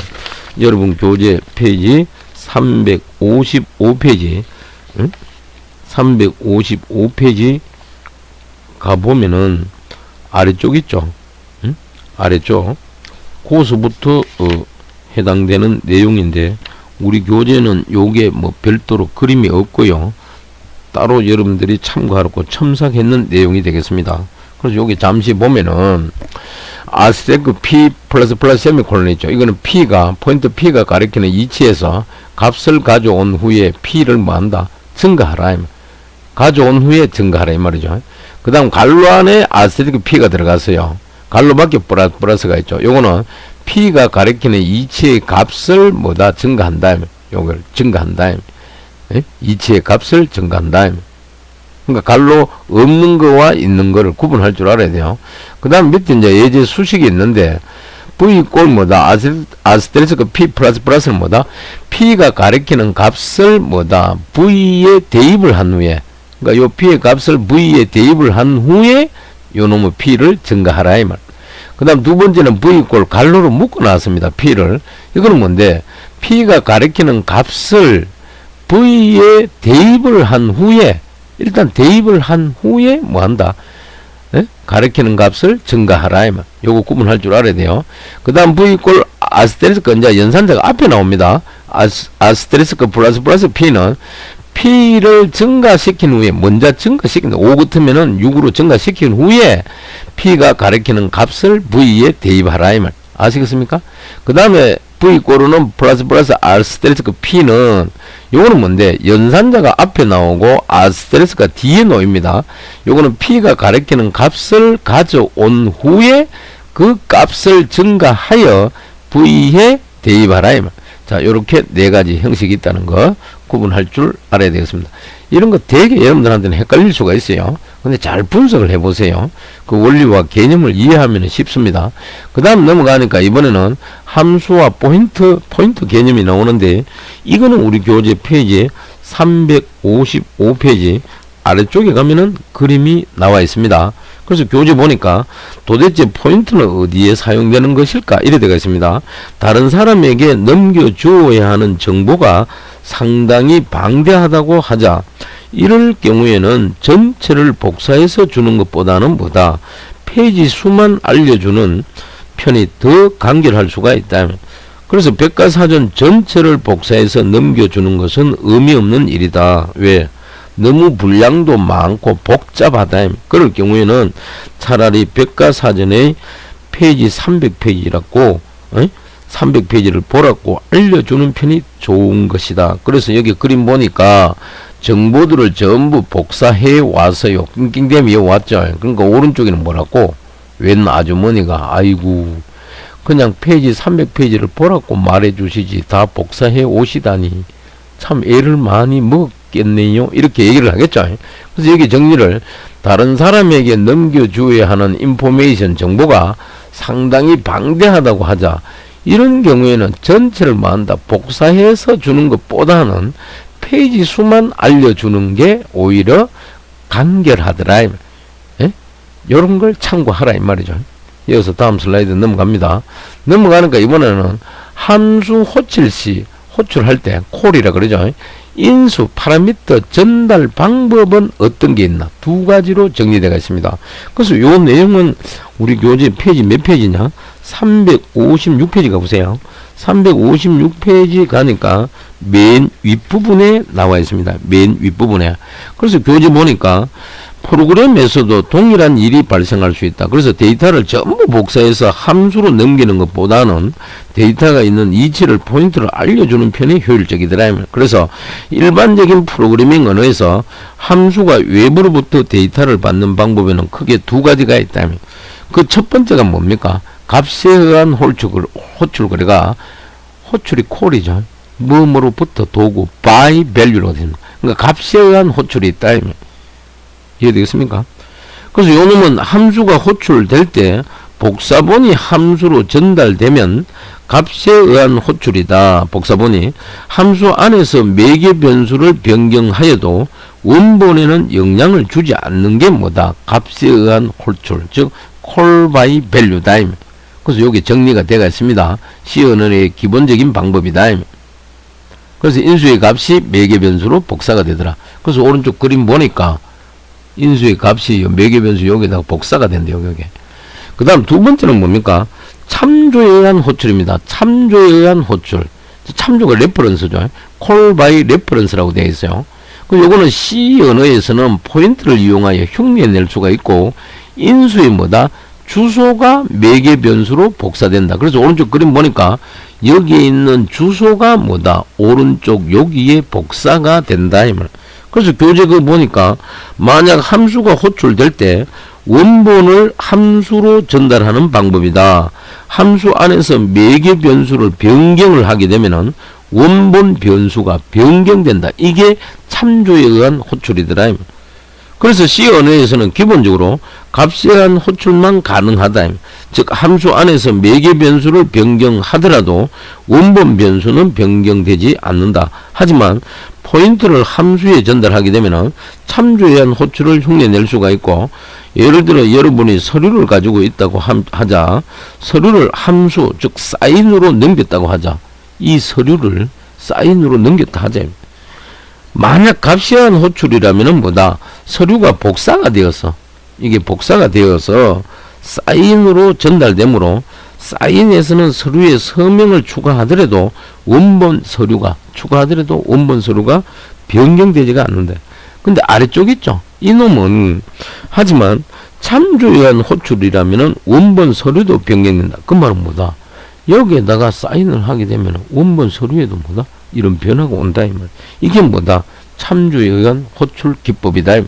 여러분 교재 페이지 355페이지 355페이지 가보면은 아래쪽 있죠? 아래쪽 고수부터 해당되는 내용인데 우리 교재는 요게 뭐 별도로 그림이 없고요. 따로 여러분들이 참고하라고 첨삭했는 내용이 되겠습니다. 그래서 여기 잠시 보면은 아스테크 P 플러스 세미콜론 있죠. 이거는 P가 포인트 P가 가리키는 이치에서 값을 가져온 후에 P를 뭐한다? 증가하라. 가져온 후에 증가하라 이 말이죠. 그 다음 갈로 안에 아스테크 P가 들어갔어요. 갈로 밖에 플러스가 있죠. 요거는 P가 가리키는 이치의 값을 뭐다? 증가한다. 요걸 증가한다. 예? 이치의 값을 증가한다. 그러니까 갈로 없는 거와 있는 거를 구분할 줄 알아야 돼요. 그 다음 밑에 이제 예제 수식이 있는데 V 꼴 뭐다? 아스테리스크 P 플러스는 뭐다? P가 가리키는 값을 뭐다? V에 대입을 한 후에, 그러니까 요 P의 값을 V에 대입을 한 후에 요 놈의 P를 증가하라 이 말. 그 다음 두 번째는 V 꼴 갈로로 묶어 놨습니다. P를. 이거는 뭔데? P가 가리키는 값을 V에 대입을 한 후에, 일단 대입을 한 후에 뭐 한다? 예? 가리키는 값을 증가하라. 요거 구분할 줄 알아야 돼요. 그 다음 V 꼴 아스테리스크 이제 연산자가 앞에 나옵니다. 아스테리스크 플러스 P는 P를 증가시킨 후에, 먼저 증가시킨다. 5 같으면은 6으로 증가시킨 후에 P가 가리키는 값을 V에 대입하라 이 말. 아시겠습니까? 그 다음에 V 꼴은 플러스 아스테리스크 P는 요거는 뭔데? 연산자가 앞에 나오고 아스테리스크가 뒤에 놓입니다. 요거는 P가 가리키는 값을 가져온 후에 그 값을 증가하여 V에 대입하라 이 말. 자, 요렇게 네 가지 형식이 있다는 거 구분할 줄 알아야 되겠습니다. 이런 거 되게 여러분들한테는 헷갈릴 수가 있어요. 근데 잘 분석을 해보세요. 그 원리와 개념을 이해하면 쉽습니다. 그 다음 넘어가니까 이번에는 함수와 포인트 개념이 나오는데 이거는 우리 교재 페이지 355페이지 아래쪽에 가면은 그림이 나와 있습니다. 그래서 교재 보니까 도대체 포인트는 어디에 사용되는 것일까? 이래 되어 있습니다. 다른 사람에게 넘겨주어야 하는 정보가 상당히 방대하다고 하자. 이럴 경우에는 전체를 복사해서 주는 것보다는 뭐다? 페이지 수만 알려주는 편이 더 간결할 수가 있다. 그래서 백과사전 전체를 복사해서 넘겨주는 것은 의미 없는 일이다. 왜? 너무 분량도 많고 복잡하다. 그럴 경우에는 차라리 백과사전의 페이지 300페이지라고 300페이지를 보라고 알려주는 편이 좋은 것이다. 그래서 여기 그림 보니까 정보들을 전부 복사해 와서요. 낑낑대며 왔죠. 그러니까 오른쪽에는 뭐라고? 웬 아주머니가 아이고 그냥 페이지 300페이지를 보라고 말해 주시지 다 복사해 오시다니 참 애를 많이 먹겠네요. 이렇게 얘기를 하겠죠. 그래서 여기 정리를 다른 사람에게 넘겨주어야 하는 인포메이션 정보가 상당히 방대하다고 하자. 이런 경우에는 전체를 만다 복사해서 주는 것보다는 페이지 수만 알려주는 게 오히려 간결하더라. 예? 요런 걸 참고하라 이 말이죠. 이어서 다음 슬라이드 넘어갑니다. 넘어가니까 이번에는 함수 호출시 호출할 때 콜이라 그러죠. 인수 파라미터 전달 방법은 어떤 게 있나 두 가지로 정리되어 있습니다. 그래서 요 내용은 우리 교재 페이지 몇 페이지냐 356페이지 가보세요. 356페이지 가니까 맨 윗부분에 나와 있습니다. 맨 윗부분에. 그래서 교재 보니까 프로그램에서도 동일한 일이 발생할 수 있다. 그래서 데이터를 전부 복사해서 함수로 넘기는 것보다는 데이터가 있는 이치를 포인트를 알려주는 편이 효율적이더라. 그래서 일반적인 프로그래밍 언어에서 함수가 외부로부터 데이터를 받는 방법에는 크게 두 가지가 있다면 그 첫 번째가 뭡니까? 값에 의한 호출 거래가 호출이 콜이죠. 뭐뭐로부터 도구 by value로 됩니다. 그러니까 값에 의한 호출이 있다. 이해되겠습니까? 그래서 요 놈은 함수가 호출될 때 복사본이 함수로 전달되면 값에 의한 호출이다. 복사본이 함수 안에서 매개 변수를 변경하여도 원본에는 영향을 주지 않는 게 뭐다? 값에 의한 호출, 즉 call by value다. 그래서 여기 정리가 되어 있습니다. C 언어의 기본적인 방법이다. 그래서 인수의 값이 매개 변수로 복사가 되더라. 그래서 오른쪽 그림 보니까 인수의 값이 매개 변수 여기다가 복사가 된대요. 여기. 그 다음 두 번째는 뭡니까? 참조에 의한 호출입니다. 참조에 의한 호출. 참조가 레퍼런스죠. call by reference라고 되어 있어요. 그 요거는 C 언어에서는 포인트를 이용하여 흉내낼 수가 있고 인수의 뭐다? 주소가 매개 변수로 복사된다. 그래서 오른쪽 그림 보니까 여기에 있는 주소가 뭐다? 오른쪽 여기에 복사가 된다. 이 말. 그래서 교재 그 보니까 만약 함수가 호출될 때 원본을 함수로 전달하는 방법이다. 함수 안에서 매개 변수를 변경을 하게 되면은 원본 변수가 변경된다. 이게 참조에 의한 호출이더라. 그래서 C 언어에서는 기본적으로 값에 의한 호출만 가능하다. 즉 함수 안에서 매개 변수를 변경하더라도 원본 변수는 변경되지 않는다. 하지만 포인트를 함수에 전달하게 되면 참조에 의한 호출을 흉내낼 수가 있고, 예를 들어 여러분이 서류를 가지고 있다고 하자. 서류를 함수 즉 사인으로 넘겼다고 하자. 이 서류를 사인으로 넘겼다 하자. 만약 값에 의한 호출이라면 뭐다? 서류가 복사가 되어서 이게 복사가 되어서 사인으로 전달되므로 사인에서는 서류에 서명을 추가하더라도 원본 서류가 변경되지가 않는데, 근데 아래쪽 있죠. 이놈은 하지만 참조에 의한 호출이라면 원본 서류도 변경된다. 그 말은 뭐다? 여기에다가 사인을 하게 되면 원본 서류에도 뭐다? 이런 변화가 온다 이 말. 이게 뭐다? 참조에 의한 호출 기법이다.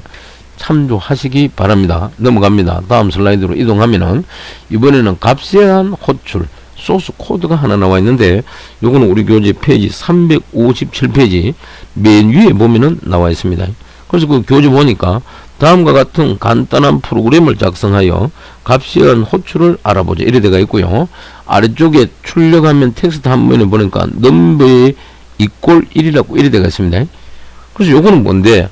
참조하시기 바랍니다. 넘어갑니다. 다음 슬라이드로 이동하면은 이번에는 값에 의한 호출 소스 코드가 하나 나와 있는데, 요거는 우리 교재 페이지 357페이지 맨 위에 보면은 나와 있습니다. 그래서 그 교재 보니까 다음과 같은 간단한 프로그램을 작성하여 값에 의한 호출을 알아보자 이래 되어 있고요. 아래쪽에 출력하면 텍스트 한 번에 보니까 넘버에 equal 1이라고 이래 되어 있습니다. 그래서 요거는 뭔데?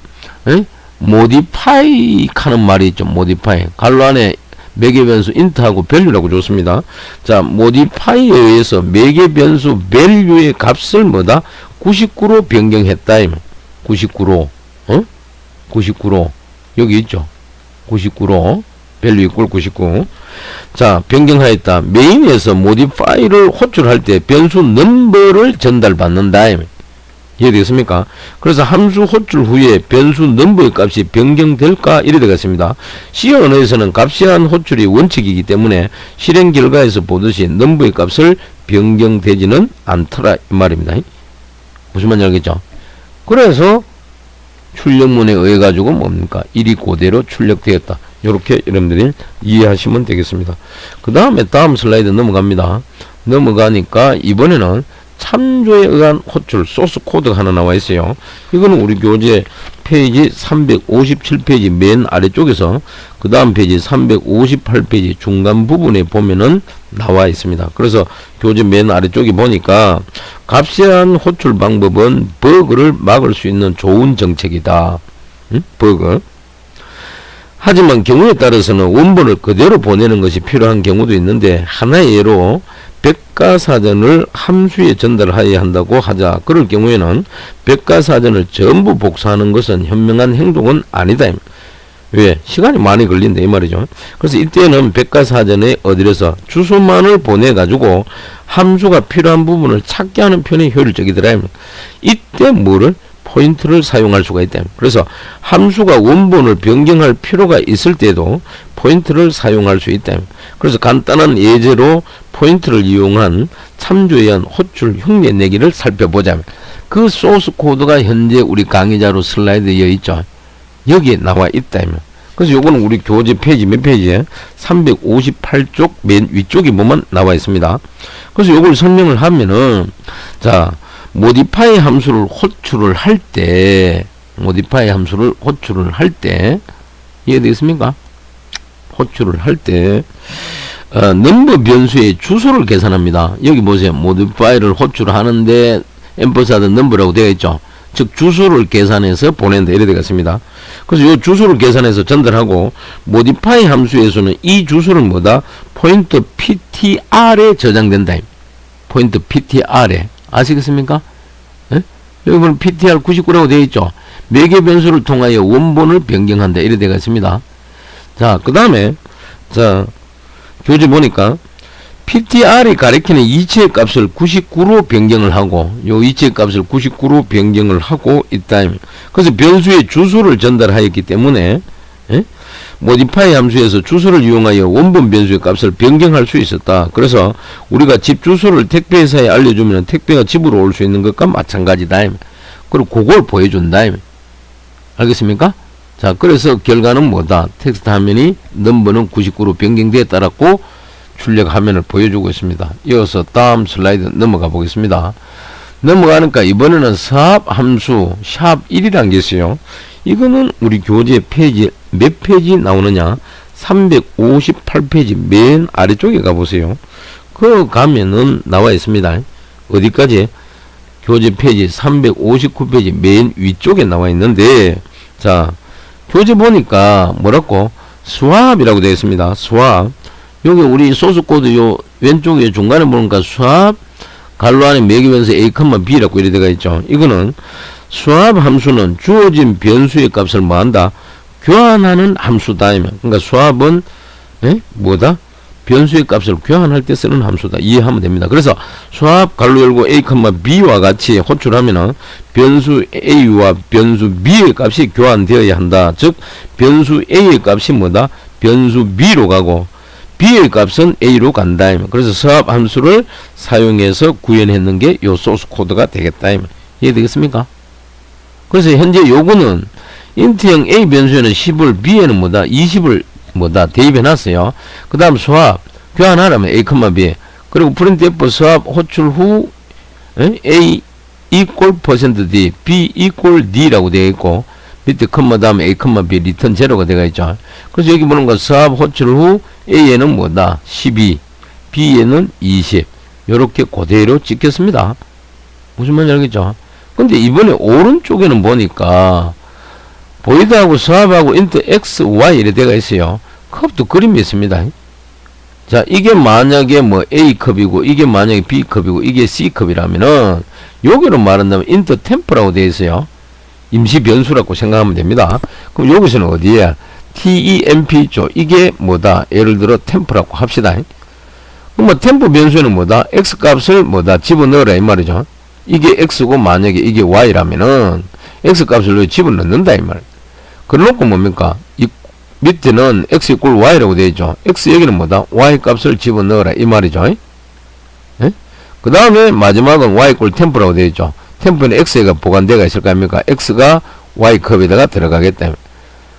modify 하는 말이 있죠. modify. 괄호 안에 매개 변수 int하고 value라고 줬습니다. 자, modify에 의해서 매개 변수 value의 값을 뭐다? 99로 변경했다. 99로. 99로. 여기 있죠. 99로. value equal 99. 자, 변경하였다. 메인에서 modify를 호출할 때 변수 넘버를 전달받는다. 이해되겠습니까? 그래서 함수 호출 후에 변수 넘버의 값이 변경될까? 이래 되겠습니다. C 언어에서는 값에 의한 호출이 원칙이기 때문에 실행 결과에서 보듯이 넘버의 값을 변경되지는 않더라 이 말입니다. 무슨 말인지 알겠죠? 그래서 출력문에 의해 가지고 뭡니까? 1이 그대로 출력되었다. 요렇게 여러분들이 이해하시면 되겠습니다. 그 다음에 다음 슬라이드 넘어갑니다. 넘어가니까 이번에는 참조에 의한 호출 소스 코드가 하나 나와 있어요. 이거는 우리 교재 페이지 357페이지 맨 아래쪽에서 그 다음 페이지 358페이지 중간 부분에 보면은 나와 있습니다. 그래서 교재 맨 아래쪽에 보니까 값에 의한 호출 방법은 버그를 막을 수 있는 좋은 정책이다. 버그. 하지만 경우에 따라서는 원본을 그대로 보내는 것이 필요한 경우도 있는데, 하나의 예로 백과사전을 함수에 전달하여야 한다고 하자. 그럴 경우에는 백과사전을 전부 복사하는 것은 현명한 행동은 아니다. 왜? 시간이 많이 걸린다 이 말이죠. 그래서 이때는 백과사전에 어디에서 주소만을 보내가지고 함수가 필요한 부분을 찾게 하는 편이 효율적이더라. 이때 뭐를? 포인트를 사용할 수가 있다. 그래서 함수가 원본을 변경할 필요가 있을 때도 포인트를 사용할 수 있다. 그래서 간단한 예제로 포인트를 이용한 참조에 의한 호출 흉내 내기를 살펴보자면, 그 소스 코드가 현재 우리 강의자로 슬라이드에 있죠. 여기에 나와 있다. 그래서 요거는 우리 교재 페이지 몇 페이지에 358쪽 맨 위쪽에 보면 나와 있습니다. 그래서 요걸 설명을 하면은, 자, 모디파이 함수를 호출을 할 때, 이해되겠습니까? 호출을 할 때, 넘버 변수의 주소를 계산합니다. 여기 보세요. 모디파이를 호출하는데 앰퍼사드 넘버라고 되어 있죠. 즉 주소를 계산해서 보낸다 이래 되겠습니다. 그래서 이 주소를 계산해서 전달하고, 모디파이 함수에서는 이 주소를 뭐다? 포인트 PTR에 저장된다. 포인트 PTR에. 아시겠습니까? 예? 여기 보면 PTR 99라고 되어 있죠. 매개 변수를 통하여 원본을 변경한다 이래 되겠습니다. 자, 그 다음에 자, 교재 보니까 PTR이 가리키는 이치의 값을 99로 변경을 하고, 요 이치의 값을 99로 변경을 하고 있다. 그래서 변수의 주소를 전달하였기 때문에, 예? 모디파이 함수에서 주소를 이용하여 원본 변수의 값을 변경할 수 있었다. 그래서 우리가 집 주소를 택배회사에 알려주면 택배가 집으로 올 수 있는 것과 마찬가지다. 그리고 그걸 보여준다. 알겠습니까? 자, 그래서 결과는 뭐다? 텍스트 화면이 넘버는 99로 변경되었다라고 출력 화면을 보여주고 있습니다. 이어서 다음 슬라이드 넘어가 보겠습니다. 넘어가니까 이번에는 사합 함수 샵1이라는 게 있어요. 이거는 우리 교재 페이지 몇 페이지 나오느냐? 358페이지 맨 아래쪽에 가보세요. 그 가면은 나와 있습니다. 어디까지? 교재 페이지 359페이지 맨 위쪽에 나와 있는데, 자, 교재 보니까 뭐라고? swap이라고 되어 있습니다. swap. 여기 우리 소스 코드 요 왼쪽에 중간에 보니까 swap 갈로 안에 매기면서 a, b라고 이래 되어 있죠. 이거는 swap 함수는 주어진 변수의 값을 뭐한다? 교환하는 함수다. 그러니까 swap은 뭐다? 변수의 값을 교환할 때 쓰는 함수다. 이해하면 됩니다. 그래서 swap 갈로 열고 a, b와 같이 호출하면은 변수 a와 변수 b의 값이 교환되어야 한다. 즉 변수 a의 값이 뭐다? 변수 b로 가고 b의 값은 a로 간다. 그래서 swap 함수를 사용해서 구현했는 게 요 소스 코드가 되겠다. 이해되겠습니까? 그래서 현재 요거는 인트형 a 변수에는 10을 b에는 뭐다? 20을 뭐다? 대입해 놨어요. 그 다음 swap 교환하라면 a, b. 그리고 printf swap 호출 후 a equal %d, b equal d라고 되어 있고, 밑에 컴마 다음에 a, b 리턴 제로가 되어 있죠. 그래서 여기 보는 거 swap 호출 후 a에는 뭐다? 12, b에는 20. 요렇게 그대로 찍혔습니다. 무슨 말인지 알겠죠? 근데 이번에 오른쪽에는 보니까 보이드하고 swap하고 int x, y 이래 되어 있어요. 컵도 그림이 있습니다. 자, 이게 만약에 뭐 A컵이고 이게 만약에 B컵이고 이게 C컵이라면은 여기로 말한다면 int temp라고 되어 있어요. 임시 변수라고 생각하면 됩니다. 그럼 여기서는 어디에? temp 있죠. 이게 뭐다? 예를 들어 temp라고 합시다. 그럼 뭐 temp 변수는 뭐다? x 값을 뭐다? 집어넣으라 이 말이죠. 이게 x고 만약에 이게 y라면은 x 값을 여기 집어넣는다 이 말. 그래놓고 뭡니까? 이 밑에는 x equal y라고 되어 있죠. x 여기는 뭐다? y 값을 집어넣어라 이 말이죠. 그 다음에 마지막은 y equal temp라고 되어 있죠. temp는 x가 보관대가 있을 거 아닙니까? x가 y 컵에다가 들어가겠다.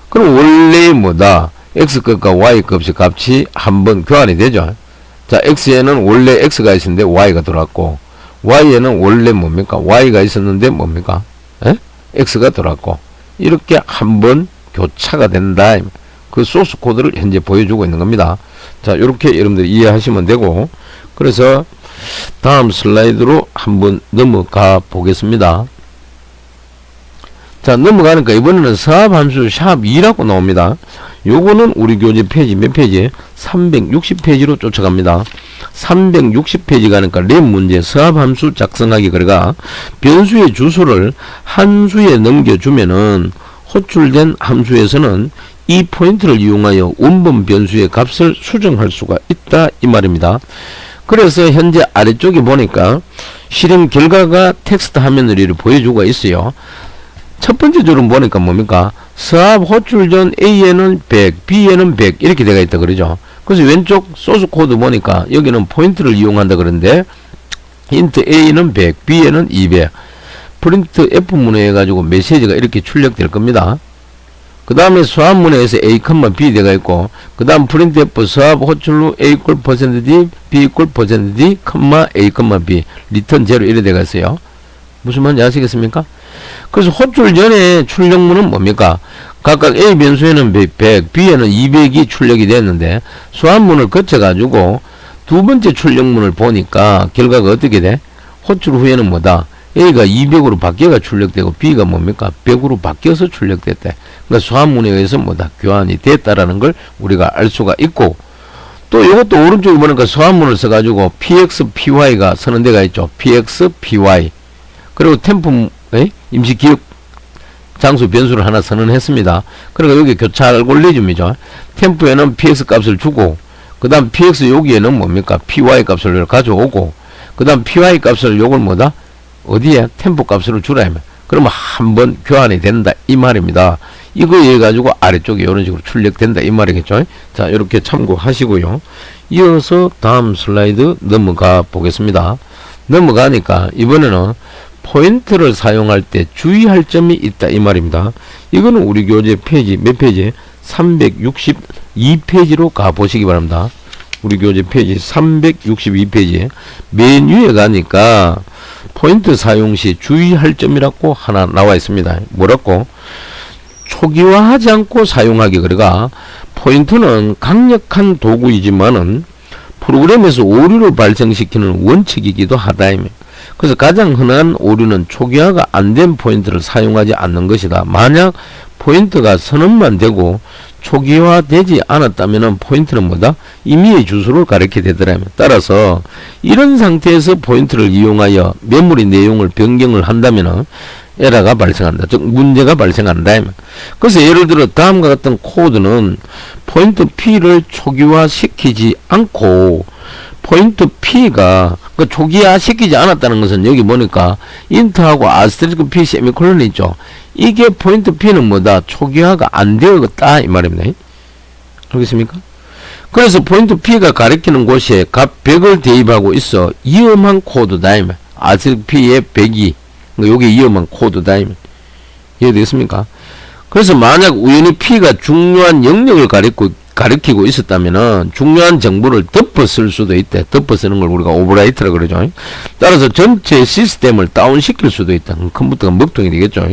그럼 원래 뭐다? x값과 y값의 값이 한번 교환이 되죠. 자, x에는 원래 x가 있었는데 y가 들어왔고, y에는 원래 뭡니까? y가 있었는데 뭡니까? x가 들어왔고, 이렇게 한번 교차가 된다. 그 소스 코드를 현재 보여주고 있는 겁니다. 자, 이렇게 여러분들 이해하시면 되고, 그래서 다음 슬라이드로 한번 넘어가 보겠습니다. 자, 넘어가니까 이번에는 서합함수 샵2라고 나옵니다. 요거는 우리 교재 페이지 몇 페이지? 360페이지로 쫓아갑니다. 360페이지 가니까 랩 문제 서합함수 작성하기. 그래가 변수의 주소를 한 수에 넘겨주면은 호출된 함수에서는 이 포인트를 이용하여 원본 변수의 값을 수정할 수가 있다 이 말입니다. 그래서 현재 아래쪽에 보니까 실행 결과가 텍스트 화면으로 이렇게 보여주고 있어요. 첫 번째 줄은 보니까 뭡니까? 서합 호출 전 A에는 100, B에는 100 이렇게 되어 있다 그러죠. 그래서 왼쪽 소스 코드 보니까 여기는 포인트를 이용한다 그러는데 힌트 A는 100, B에는 200. 프린트 F문에 해가지고 메시지가 이렇게 출력될 겁니다. 그 다음에 수합문에서 A, B 되어 있고, 그 다음 프린트 F 서합 호출로 A equal %D, B equal %D, A, B 리턴 제로 이래 되어 있어요. 무슨 말인지 아시겠습니까? 그래서 호출 전에 출력문은 뭡니까? 각각 A 변수에는 100, B에는 200이 출력이 됐는데 수합문을 거쳐가지고 두 번째 출력문을 보니까 결과가 어떻게 돼? 호출 후에는 뭐다? A가 200으로 바뀌어가 출력되고 B가 뭡니까? 100으로 바뀌어서 출력됐대. 그러니까 수합문에 의해서 뭐다? 교환이 됐다라는 걸 우리가 알 수가 있고, 또 이것도 오른쪽에 보니까 수합문을 써가지고 PX, PY가 서는 데가 있죠. PX, PY. 그리고 템프, 임시 기억 장수 변수를 하나 선언했습니다. 그러니까 여기 교차 알고리즘이죠. 템프에는 PX 값을 주고, 그 다음 PX 여기에는 뭡니까? PY 값을 가져오고, 그 다음 PY 값을 요걸 뭐다? 어디에? 템포 값으로 주라. 그러면 한번 교환이 된다. 이 말입니다. 이거 해가지고 아래쪽에 이런 식으로 출력된다. 이 말이겠죠. 자, 이렇게 참고하시고요. 이어서 다음 슬라이드 넘어가 보겠습니다. 넘어가니까 이번에는 포인트를 사용할 때 주의할 점이 있다. 이 말입니다. 이거는 우리 교재 페이지 몇 페이지? 362페이지로 가보시기 바랍니다. 우리 교재 페이지 362페이지에 맨 위에 가니까 포인트 사용 시 주의할 점이라고 하나 나와 있습니다. 뭐라고? 초기화하지 않고 사용하기. 그러니까 포인트는 강력한 도구이지만은 프로그램에서 오류를 발생시키는 원칙이기도 하다. 그래서 가장 흔한 오류는 초기화가 안 된 포인트를 사용하지 않는 것이다. 만약 포인트가 선언만 되고 초기화되지 않았다면 포인트는 뭐다? 임의의 주소를 가리게 되더라. 따라서 이런 상태에서 포인트를 이용하여 메모리 내용을 변경을 한다면 에러가 발생한다. 즉 문제가 발생한다. 그래서 예를 들어 다음과 같은 코드는 포인트 P를 초기화시키지 않고 포인트 P가 그 초기화시키지 않았다는 것은 여기 보니까 인트하고 아스테리스크 P 세미콜론이 있죠. 이게 포인트 P는 뭐다? 초기화가 안 되었다 이 말입니다. 알겠습니까? 그래서 포인트 P가 가리키는 곳에 값 100을 대입하고 있어 위험한 코드다. 아스테리스크 P의 100이 요게 위험한 코드다. 이해되겠습니까? 그래서 만약 우연히 P가 중요한 영역을 가리키고 있었다면은 중요한 정보를 덮어 쓸 수도 있대. 덮어 쓰는 걸 우리가 오버라이트라 그러죠. 따라서 전체 시스템을 다운시킬 수도 있다. 컴퓨터가 먹통이 되겠죠.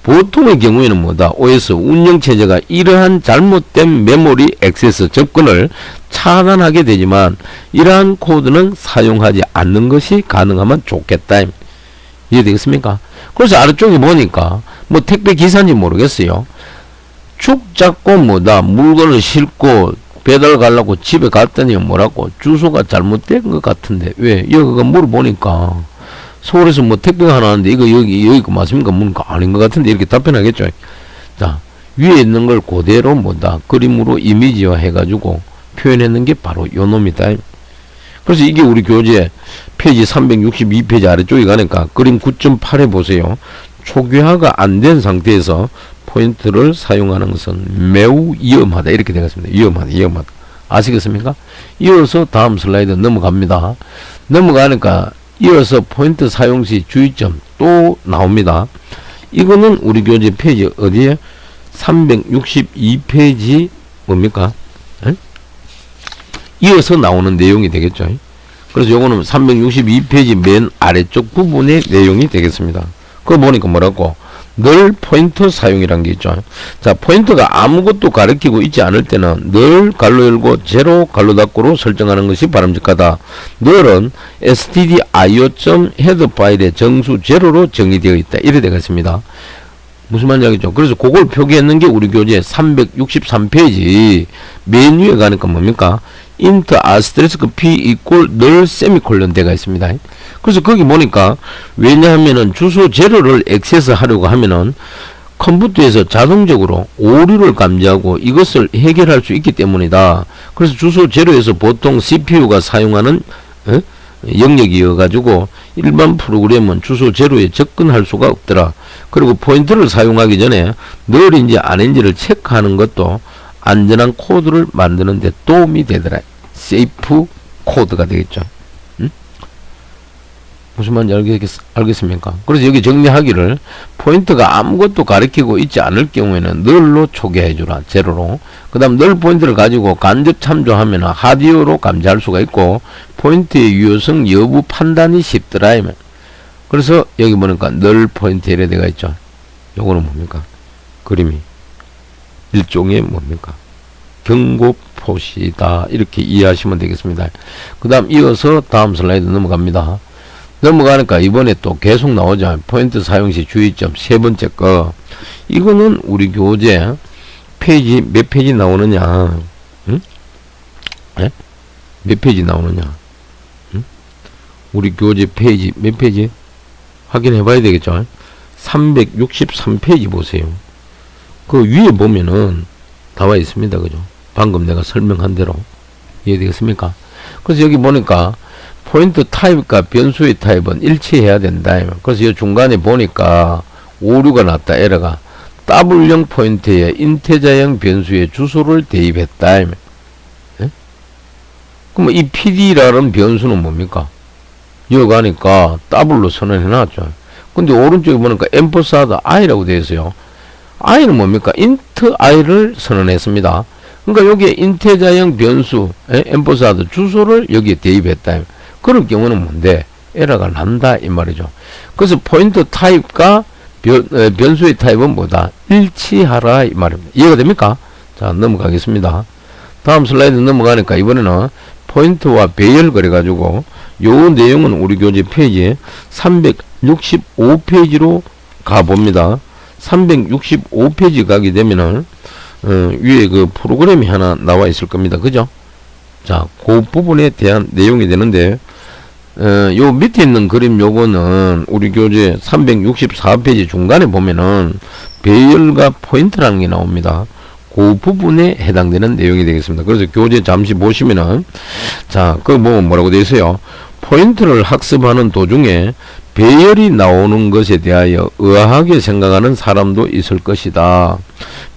보통의 경우에는 뭐다? OS 운영체제가 이러한 잘못된 메모리 액세스 접근을 차단하게 되지만 이러한 코드는 사용하지 않는 것이 가능하면 좋겠다. 이해되겠습니까? 그래서 아래쪽에 보니까 뭐 택배 기사인지 모르겠어요. 축 잡고 뭐다 물건을 싣고 배달 가려고 집에 갔더니 뭐라고 주소가 잘못된 것 같은데 왜? 여기가 물어보니까 서울에서 뭐 택배가 하나 하는데 이거 여기 거 맞습니까? 뭔가 아닌 것 같은데 이렇게 답변하겠죠. 자, 위에 있는 걸 그대로 뭐다 그림으로 이미지화 해가지고 표현했는 게 바로 요 놈이다. 그래서 이게 우리 교재 페이지 362페이지 아래쪽에 가니까 그림 9.8에 보세요. 초기화가 안 된 상태에서 포인트를 사용하는 것은 매우 위험하다. 이렇게 되겠습니다. 위험하다. 아시겠습니까? 이어서 다음 슬라이드 넘어갑니다. 넘어가니까 이어서 포인트 사용 시 주의점 또 나옵니다. 이거는 우리 교재 페이지 어디에? 362페이지 뭡니까? 에? 이어서 나오는 내용이 되겠죠. 그래서 요거는 362페이지 맨 아래쪽 부분의 내용이 되겠습니다. 그거 보니까 뭐라고? 늘 포인터 사용이란 게 있죠. 자, 포인터가 아무것도 가리키고 있지 않을 때는 늘 갈로 열고 제로 갈로 닫고로 설정하는 것이 바람직하다. 늘은 stdio.header 파일의 정수 제로로 정의되어 있다. 이래 되겠습니다. 무슨 말인지 알겠죠? 그래서 그걸 표기했는 게 우리 교재 363페이지 맨 위에 가니까 뭡니까? int asterisk p equal 늘 세미콜론 대가 있습니다. 그래서 거기 보니까 왜냐하면은 주소 제로를 액세스 하려고 하면은 컴퓨터에서 자동적으로 오류를 감지하고 이것을 해결할 수 있기 때문이다. 그래서 주소 제로에서 보통 CPU가 사용하는 영역이어 가지고 일반 프로그램은 주소 제로에 접근할 수가 없더라. 그리고 포인터를 사용하기 전에 늘인지 아닌지를 체크하는 것도 안전한 코드를 만드는 데 도움이 되더라. 세이프 코드가 되겠죠. 무슨 말인지 알겠습니까? 그래서 여기 정리하기를 포인터가 아무것도 가리키고 있지 않을 경우에는 늘로 초기화해주라. 제로로. 그 다음 늘 포인터를 가지고 간접 참조하면 하드웨어로 감지할 수가 있고 포인트의 유효성 여부 판단이 쉽더라. 그래서 여기 보니까 늘 포인트 이래 되어 있죠. 요거는 뭡니까? 그림이 일종의 뭡니까? 경고 표시다. 이렇게 이해하시면 되겠습니다. 그 다음 이어서 다음 슬라이드 넘어갑니다. 넘어가니까 이번에 또 계속 나오죠. 포인트 사용 시 주의점 세 번째 거. 이거는 우리 교재 페이지 몇 페이지 나오느냐? 응? 네? 몇 페이지 나오느냐? 응? 우리 교재 페이지 몇 페이지? 확인해 봐야 되겠죠. 363페이지 보세요. 그 위에 보면은 나와 있습니다. 그죠? 방금 내가 설명한 대로 이해되겠습니까? 그래서 여기 보니까 포인트 타입과 변수의 타입은 일치해야 된다. 그래서 이 중간에 보니까 오류가 났다. 에러가 W형 포인트에 인테자형 변수의 주소를 대입했다. 예? 그럼 이 PD라는 변수는 뭡니까? 여기 가니까 W로 선언해 놨죠. 근데 오른쪽에 보니까 앰퍼사드 I라고 되어 있어요. I는 뭡니까? int I를 선언했습니다. 그러니까 여기에 인테자형 변수 앰퍼사드 주소를 여기에 대입했다. 그럴 경우는 뭔데? 에러가 난다 이 말이죠. 그래서 포인터 타입과 변수의 타입은 뭐다? 일치하라 이 말입니다. 이해가 됩니까? 자, 넘어가겠습니다. 다음 슬라이드 넘어가니까 이번에는 포인트와 배열 그래 가지고 요 내용은 우리 교재 페이지 365페이지로 가봅니다. 365페이지 가게 되면은 위에 그 프로그램이 하나 나와 있을 겁니다. 그죠? 자, 그 부분에 대한 내용이 되는데 요 밑에 있는 그림 요거는 우리 교재 364페이지 중간에 보면은 배열과 포인트라는 게 나옵니다. 그 부분에 해당되는 내용이 되겠습니다. 그래서 교재 잠시 보시면은 자, 그 뭐라고 되어 있어요? 포인트를 학습하는 도중에 배열이 나오는 것에 대하여 의아하게 생각하는 사람도 있을 것이다.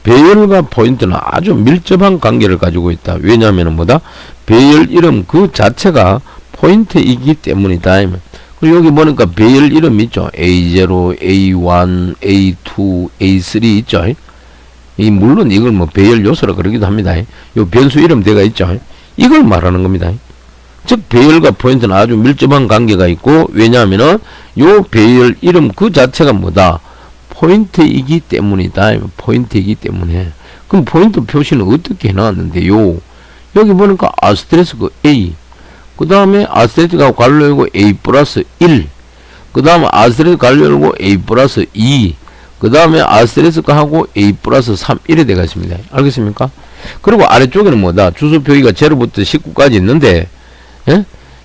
배열과 포인트는 아주 밀접한 관계를 가지고 있다. 왜냐하면 뭐다? 배열 이름 그 자체가 포인트이기 때문이다. 그리고 여기 보니까 배열 이름 있죠. A0, A1, A2, A3 있죠. 물론 이걸 뭐 배열 요소라 그러기도 합니다. 요 변수 이름 대가 있죠. 이걸 말하는 겁니다. 즉 배열과 포인트는 아주 밀접한 관계가 있고 왜냐하면은 요 배열 이름 그 자체가 뭐다? 포인트이기 때문이다. 포인트이기 때문에. 그럼 포인트 표시는 어떻게 해놨는데요? 여기 보니까 아스테리스크 A, 그 다음에 아스테리스크하고 괄호 열고 A 플러스 1, 그 다음에 아스테리스크 괄호 열고 A 플러스 2, 그 다음에 아스테리스크하고 A 플러스 3 이래 되어 있습니다. 알겠습니까? 그리고 아래쪽에는 뭐다? 주소 표기가 0부터 19까지 있는데 예?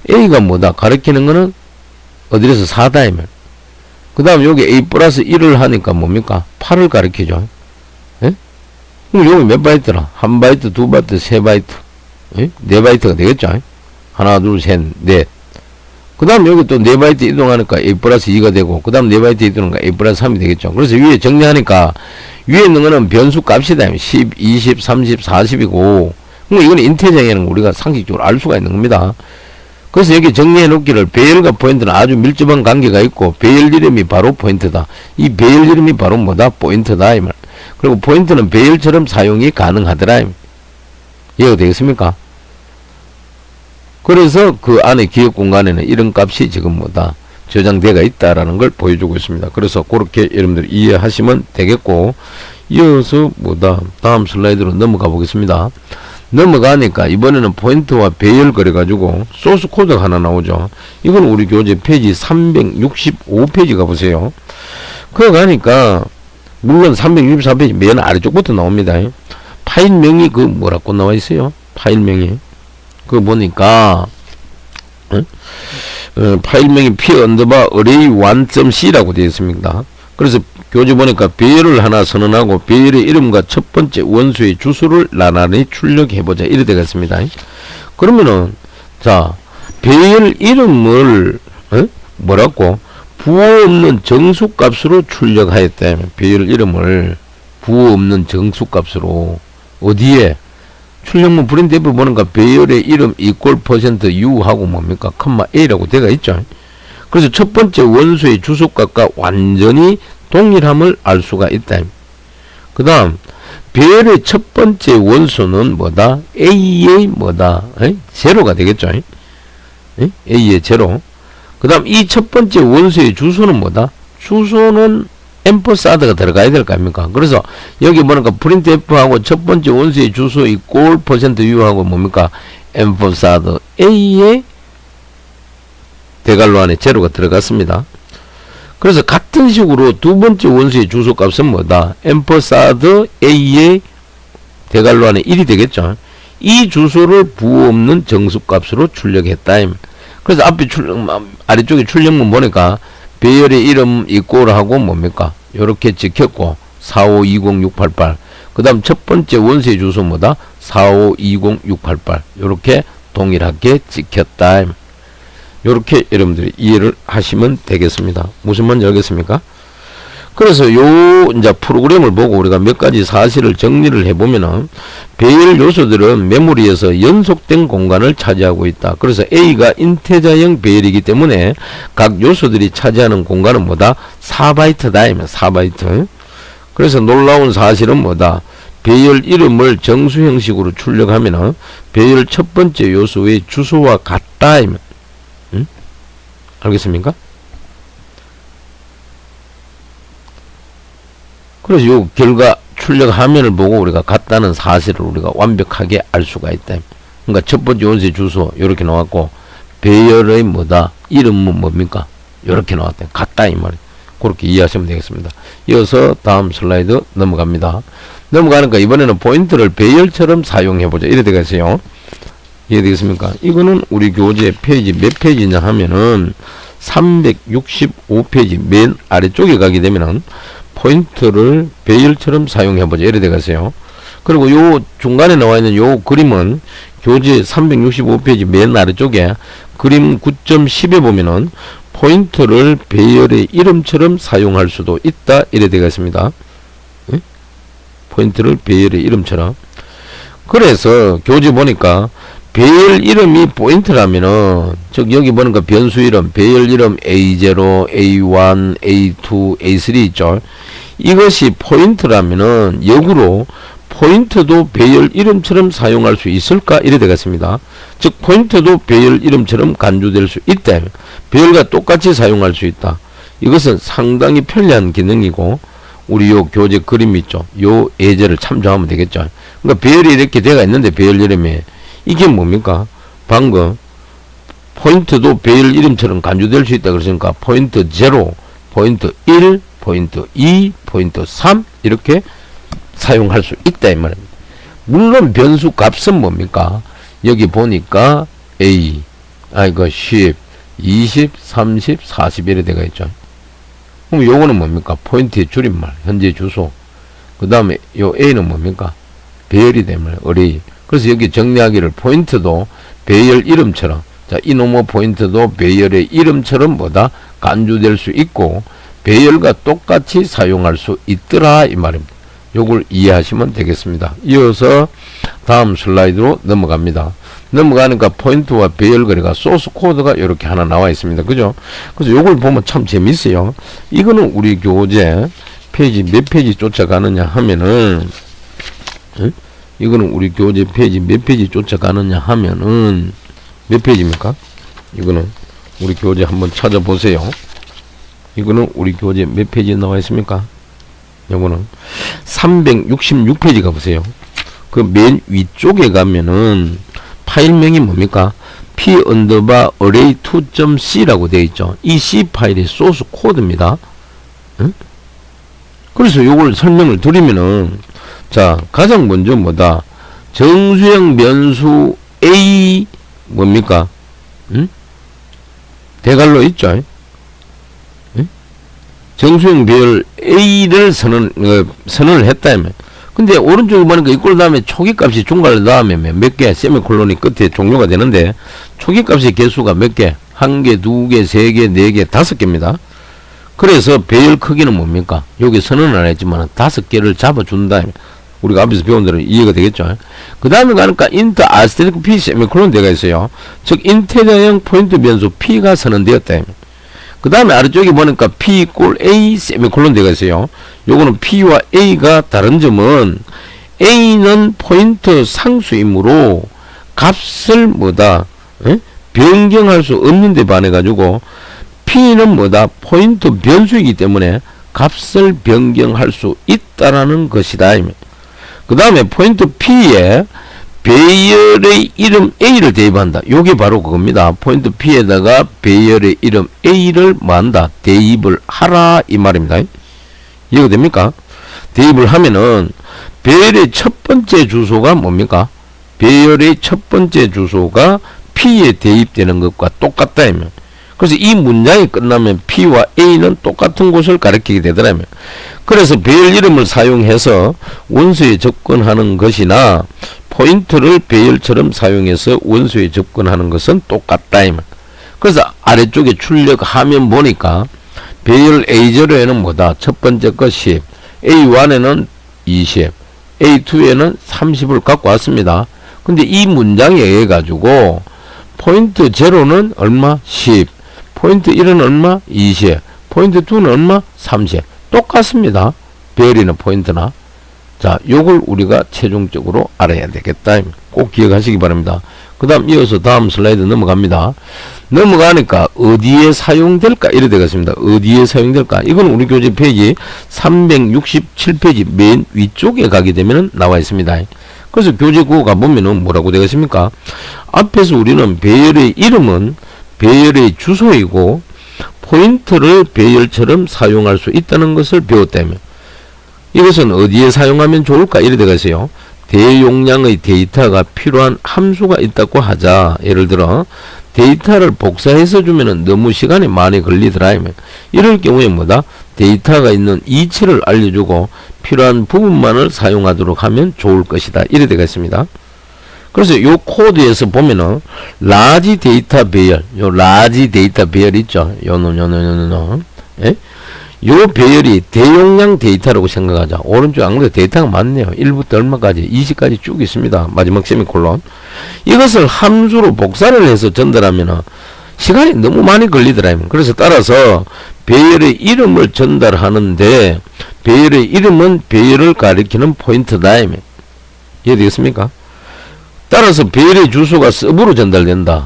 A가 뭐다? 가리키는 거는 어디에서 4다이면 그 다음 여기 A 플러스 1을 하니까 뭡니까? 8을 가리키죠. 예? 그럼 여기 몇 바이트라? 1바이트, 2바이트, 3바이트, 예? 4바이트가 되겠죠. 하나, 둘, 셋, 넷. 그 다음 여기 또 4바이트 이동하니까 A 플러스 2가 되고, 그 다음 4바이트 이동하니까 A 플러스 3이 되겠죠. 그래서 위에 정리하니까, 위에 있는 거는 변수 값이다. 10, 20, 30, 40이고, 그럼 이거는 인테저에는 우리가 상식적으로 알 수가 있는 겁니다. 그래서 여기 정리해 놓기를 배열과 포인트는 아주 밀접한 관계가 있고, 배열 이름이 바로 포인트다. 이 배열 이름이 바로 뭐다? 포인트다. 이 말. 그리고 포인트는 배열처럼 사용이 가능하더라. 이해가 되겠습니까? 그래서 그 안에 기억 공간에는 이런 값이 지금 뭐다 저장되어 있다라는 걸 보여주고 있습니다. 그래서 그렇게 여러분들 이해하시면 되겠고, 이어서 뭐다 다음 슬라이드로 넘어가 보겠습니다. 넘어가니까 이번에는 포인트와 배열 그래가지고 소스 코드가 하나 나오죠. 이건 우리 교재 페이지 365페이지 가보세요. 그거 가니까 물론 364페이지 맨 아래쪽부터 나옵니다. 파일명이 그 뭐라고 나와 있어요? 파일명이 그거 보니까 파일명이 p_array1.c라고 되어 있습니다. 그래서 교재 보니까 배열을 하나 선언하고 배열의 이름과 첫 번째 원소의 주소를 나란히 출력해보자 이래 되겠습니다. 그러면은 자 배열 이름을 뭐라고 부호 없는 정수값으로 출력하였다. 배열 이름을 부호 없는 정수값으로 어디에 출력문 프린트F 보니까 배열의 이름 equal %u 하고 뭡니까 a라고 되어 있죠. 그래서 첫 번째 원소의 주소값과 완전히 동일함을 알 수가 있다. 그 다음 배열의 첫 번째 원소는 뭐다 a의 뭐다 제로가 되겠죠. a의 제로. 그 다음 이 첫 번째 원소의 주소는 뭐다 주소는 앰퍼사드가 들어가야 될 거 아닙니까? 그래서 여기 보니까 printf하고 첫 번째 원소의 주소 equal %u 하고 뭡니까? 앰퍼사드 a의 대괄호 안에 제로가 들어갔습니다. 그래서 같은 식으로 두 번째 원소의 주소 값은 뭐다? 앰퍼사드 a의 대괄호 안에 1이 되겠죠. 이 주소를 부호 없는 정수값으로 출력했다. 그래서 앞에 아래쪽에 출력문 보니까 배열의 이름 이꼴하고 뭡니까? 요렇게 찍혔고 4520688. 그 다음 첫 번째 원소의 주소 뭐다? 4520688. 요렇게 동일하게 찍혔다. 요렇게 여러분들이 이해를 하시면 되겠습니다. 무슨 말인지 알겠습니까? 그래서 요 이제 프로그램을 보고 우리가 몇 가지 사실을 정리를 해보면은 배열 요소들은 메모리에서 연속된 공간을 차지하고 있다. 그래서 A가 인테자형 배열이기 때문에 각 요소들이 차지하는 공간은 뭐다? 4바이트다. 4바이트. 그래서 놀라운 사실은 뭐다? 배열 이름을 정수 형식으로 출력하면은 배열 첫 번째 요소의 주소와 같다. 응? 알겠습니까? 그래서 요 결과 출력 화면을 보고 우리가 같다는 사실을 우리가 완벽하게 알 수가 있다. 그러니까 첫 번째 원소의 주소 요렇게 나왔고 배열의 뭐다 이름은 뭡니까 요렇게 나왔다. 같다 이 말이에요. 그렇게 이해하시면 되겠습니다. 이어서 다음 슬라이드 넘어갑니다. 넘어가니까 이번에는 포인트를 배열처럼 사용해보자 이래 되겠어요. 이해되겠습니까? 이거는 우리 교재 페이지 몇 페이지냐 하면은 365페이지 맨 아래쪽에 가게 되면은 포인트를 배열처럼 사용해보자 이래 되겠어요. 그리고 요 중간에 나와 있는 요 그림은 교재 365페이지 맨 아래쪽에 그림 9.10에 보면은 포인트를 배열의 이름처럼 사용할 수도 있다 이래 되겠습니다. 응? 포인트를 배열의 이름처럼. 그래서 교재 보니까 배열 이름이 포인트라면은 즉 여기 보니까 변수 이름 배열 이름 A0, A1, A2, A3 있죠. 이것이 포인트라면은 역으로 포인트도 배열 이름처럼 사용할 수 있을까 이래 되겠습니다. 즉 포인트도 배열 이름처럼 간주될 수 있다. 배열과 똑같이 사용할 수 있다. 이것은 상당히 편리한 기능이고 우리 요 교재 그림 있죠. 요 예제를 참조하면 되겠죠. 그러니까 배열이 이렇게 되어 있는데 배열 이름이 이게 뭡니까? 방금 포인트도 배열 이름처럼 간주될 수 있다 그러니까 포인트 0, 포인트 1, 포인트 2, 포인트 3 이렇게 사용할 수 있다 이 말입니다. 물론 변수 값은 뭡니까? 여기 보니까 A, 이거 10, 20, 30, 40 이래 되어 있죠. 그럼 요거는 뭡니까? 포인트의 줄임말, 현재 주소. 그 다음에 요 A는 뭡니까? 배열이 되면 array. 그래서 여기 정리하기를 포인트도 배열 이름처럼 자 이노모 포인트도 배열의 이름처럼 뭐다 간주될 수 있고 배열과 똑같이 사용할 수 있더라 이 말입니다. 요걸 이해하시면 되겠습니다. 이어서 다음 슬라이드로 넘어갑니다. 넘어가니까 포인트와 배열 거리가 소스 코드가 이렇게 하나 나와 있습니다. 그죠? 그래서 요걸 보면 참 재밌어요. 이거는 우리 교재 페이지 몇 페이지 쫓아가느냐 하면은 이거는 우리 교재 페이지 몇 페이지 쫓아가느냐 하면은 몇 페이지입니까? 이거는 우리 교재 한번 찾아보세요. 이거는 우리 교재 몇 페이지에 나와 있습니까? 요거는 366페이지 가보세요. 그 맨 위쪽에 가면은 파일명이 뭡니까? p_array2.c라고 되어 있죠. 이 C 파일의 소스 코드입니다. 응? 그래서 요걸 설명을 드리면은, 자, 가장 먼저 뭐다? 정수형 변수 A 뭡니까? 응? 대괄호 있죠? 응? 정수형 배열 A를 선언을 했다면, 근데 오른쪽에 보니까 이꼴 다음에 초기값이 중괄호 다음에 몇 개, 세미콜론이 끝에 종료가 되는데, 초기값의 개수가 몇 개? 1개, 2개, 3개, 4개, 5개입니다. 그래서 배열 크기는 뭡니까? 여기 선언을 안 했지만 5개를 잡아준다. 우리가 앞에서 배운 대로 이해가 되겠죠? 그 다음에 가니까 int asterisk p 세미콜론 되어 있어요. 즉, 인테저형 포인트 변수 p가 선언되었다. 그 다음에 아래쪽에 보니까 p equal a 세미콜론 되어 있어요. 요거는 p와 a가 다른 점은 a는 포인트 상수이므로 값을 뭐다? 변경할 수 없는 데 반해 가지고 p는 뭐다? 포인트 변수이기 때문에 값을 변경할 수 있다라는 것이다. 그 다음에 포인트 p에 배열의 이름 a를 대입한다. 요게 바로 그겁니다. 포인트 p에다가 배열의 이름 a를 뭐한다? 대입을 하라 이 말입니다. 이해가 됩니까? 대입을 하면은 배열의 첫 번째 주소가 뭡니까? 배열의 첫 번째 주소가 p에 대입되는 것과 똑같다. 그래서 이 문장이 끝나면 p와 a는 똑같은 곳을 가리키게 되더라면, 그래서 배열 이름을 사용해서 원소에 접근하는 것이나 포인트를 배열처럼 사용해서 원소에 접근하는 것은 똑같다. 그래서 아래쪽에 출력 화면 보니까 배열 A0에는 뭐다? 첫 번째 거 10, A1에는 20, A2에는 30을 갖고 왔습니다. 근데 이 문장에 의해 가지고 포인트 0는 얼마? 10, 포인트 1은 얼마? 20, 포인트 2는 얼마? 30. 똑같습니다. 배열이나 포인트나. 자, 요걸 우리가 최종적으로 알아야 되겠다. 꼭 기억하시기 바랍니다. 그 다음 이어서 다음 슬라이드 넘어갑니다. 넘어가니까 어디에 사용될까? 이래 되겠습니다. 어디에 사용될까? 이건 우리 교재 페이지 367페이지 맨 위쪽에 가게 되면 나와 있습니다. 그래서 교재 구호 가보면은 뭐라고 되겠습니까? 앞에서 우리는 배열의 이름은 배열의 주소이고 포인트를 배열처럼 사용할 수 있다는 것을 배웠다면, 이것은 어디에 사용하면 좋을까? 이래 되겠어요. 대용량의 데이터가 필요한 함수가 있다고 하자. 예를 들어 데이터를 복사해서 주면은 너무 시간이 많이 걸리더라. 이럴 경우에 뭐다? 데이터가 있는 이치를 알려주고 필요한 부분만을 사용하도록 하면 좋을 것이다. 이래 되겠습니다. 그래서 요 코드에서 보면은 라지 데이터 배열, 요 라지 데이터 배열 있죠. 예? 요 배열이 대용량 데이터라고 생각하자. 오른쪽 안 그래도 데이터가 많네요. 1부터 얼마까지? 20까지 쭉 있습니다. 마지막 세미콜론. 이것을 함수로 복사를 해서 전달하면은 시간이 너무 많이 걸리더라고요. 그래서 따라서 배열의 이름을 전달하는데 배열의 이름은 배열을 가리키는 포인트다. 이해되겠습니까? 따라서 배열의 주소가 서브로 전달된다.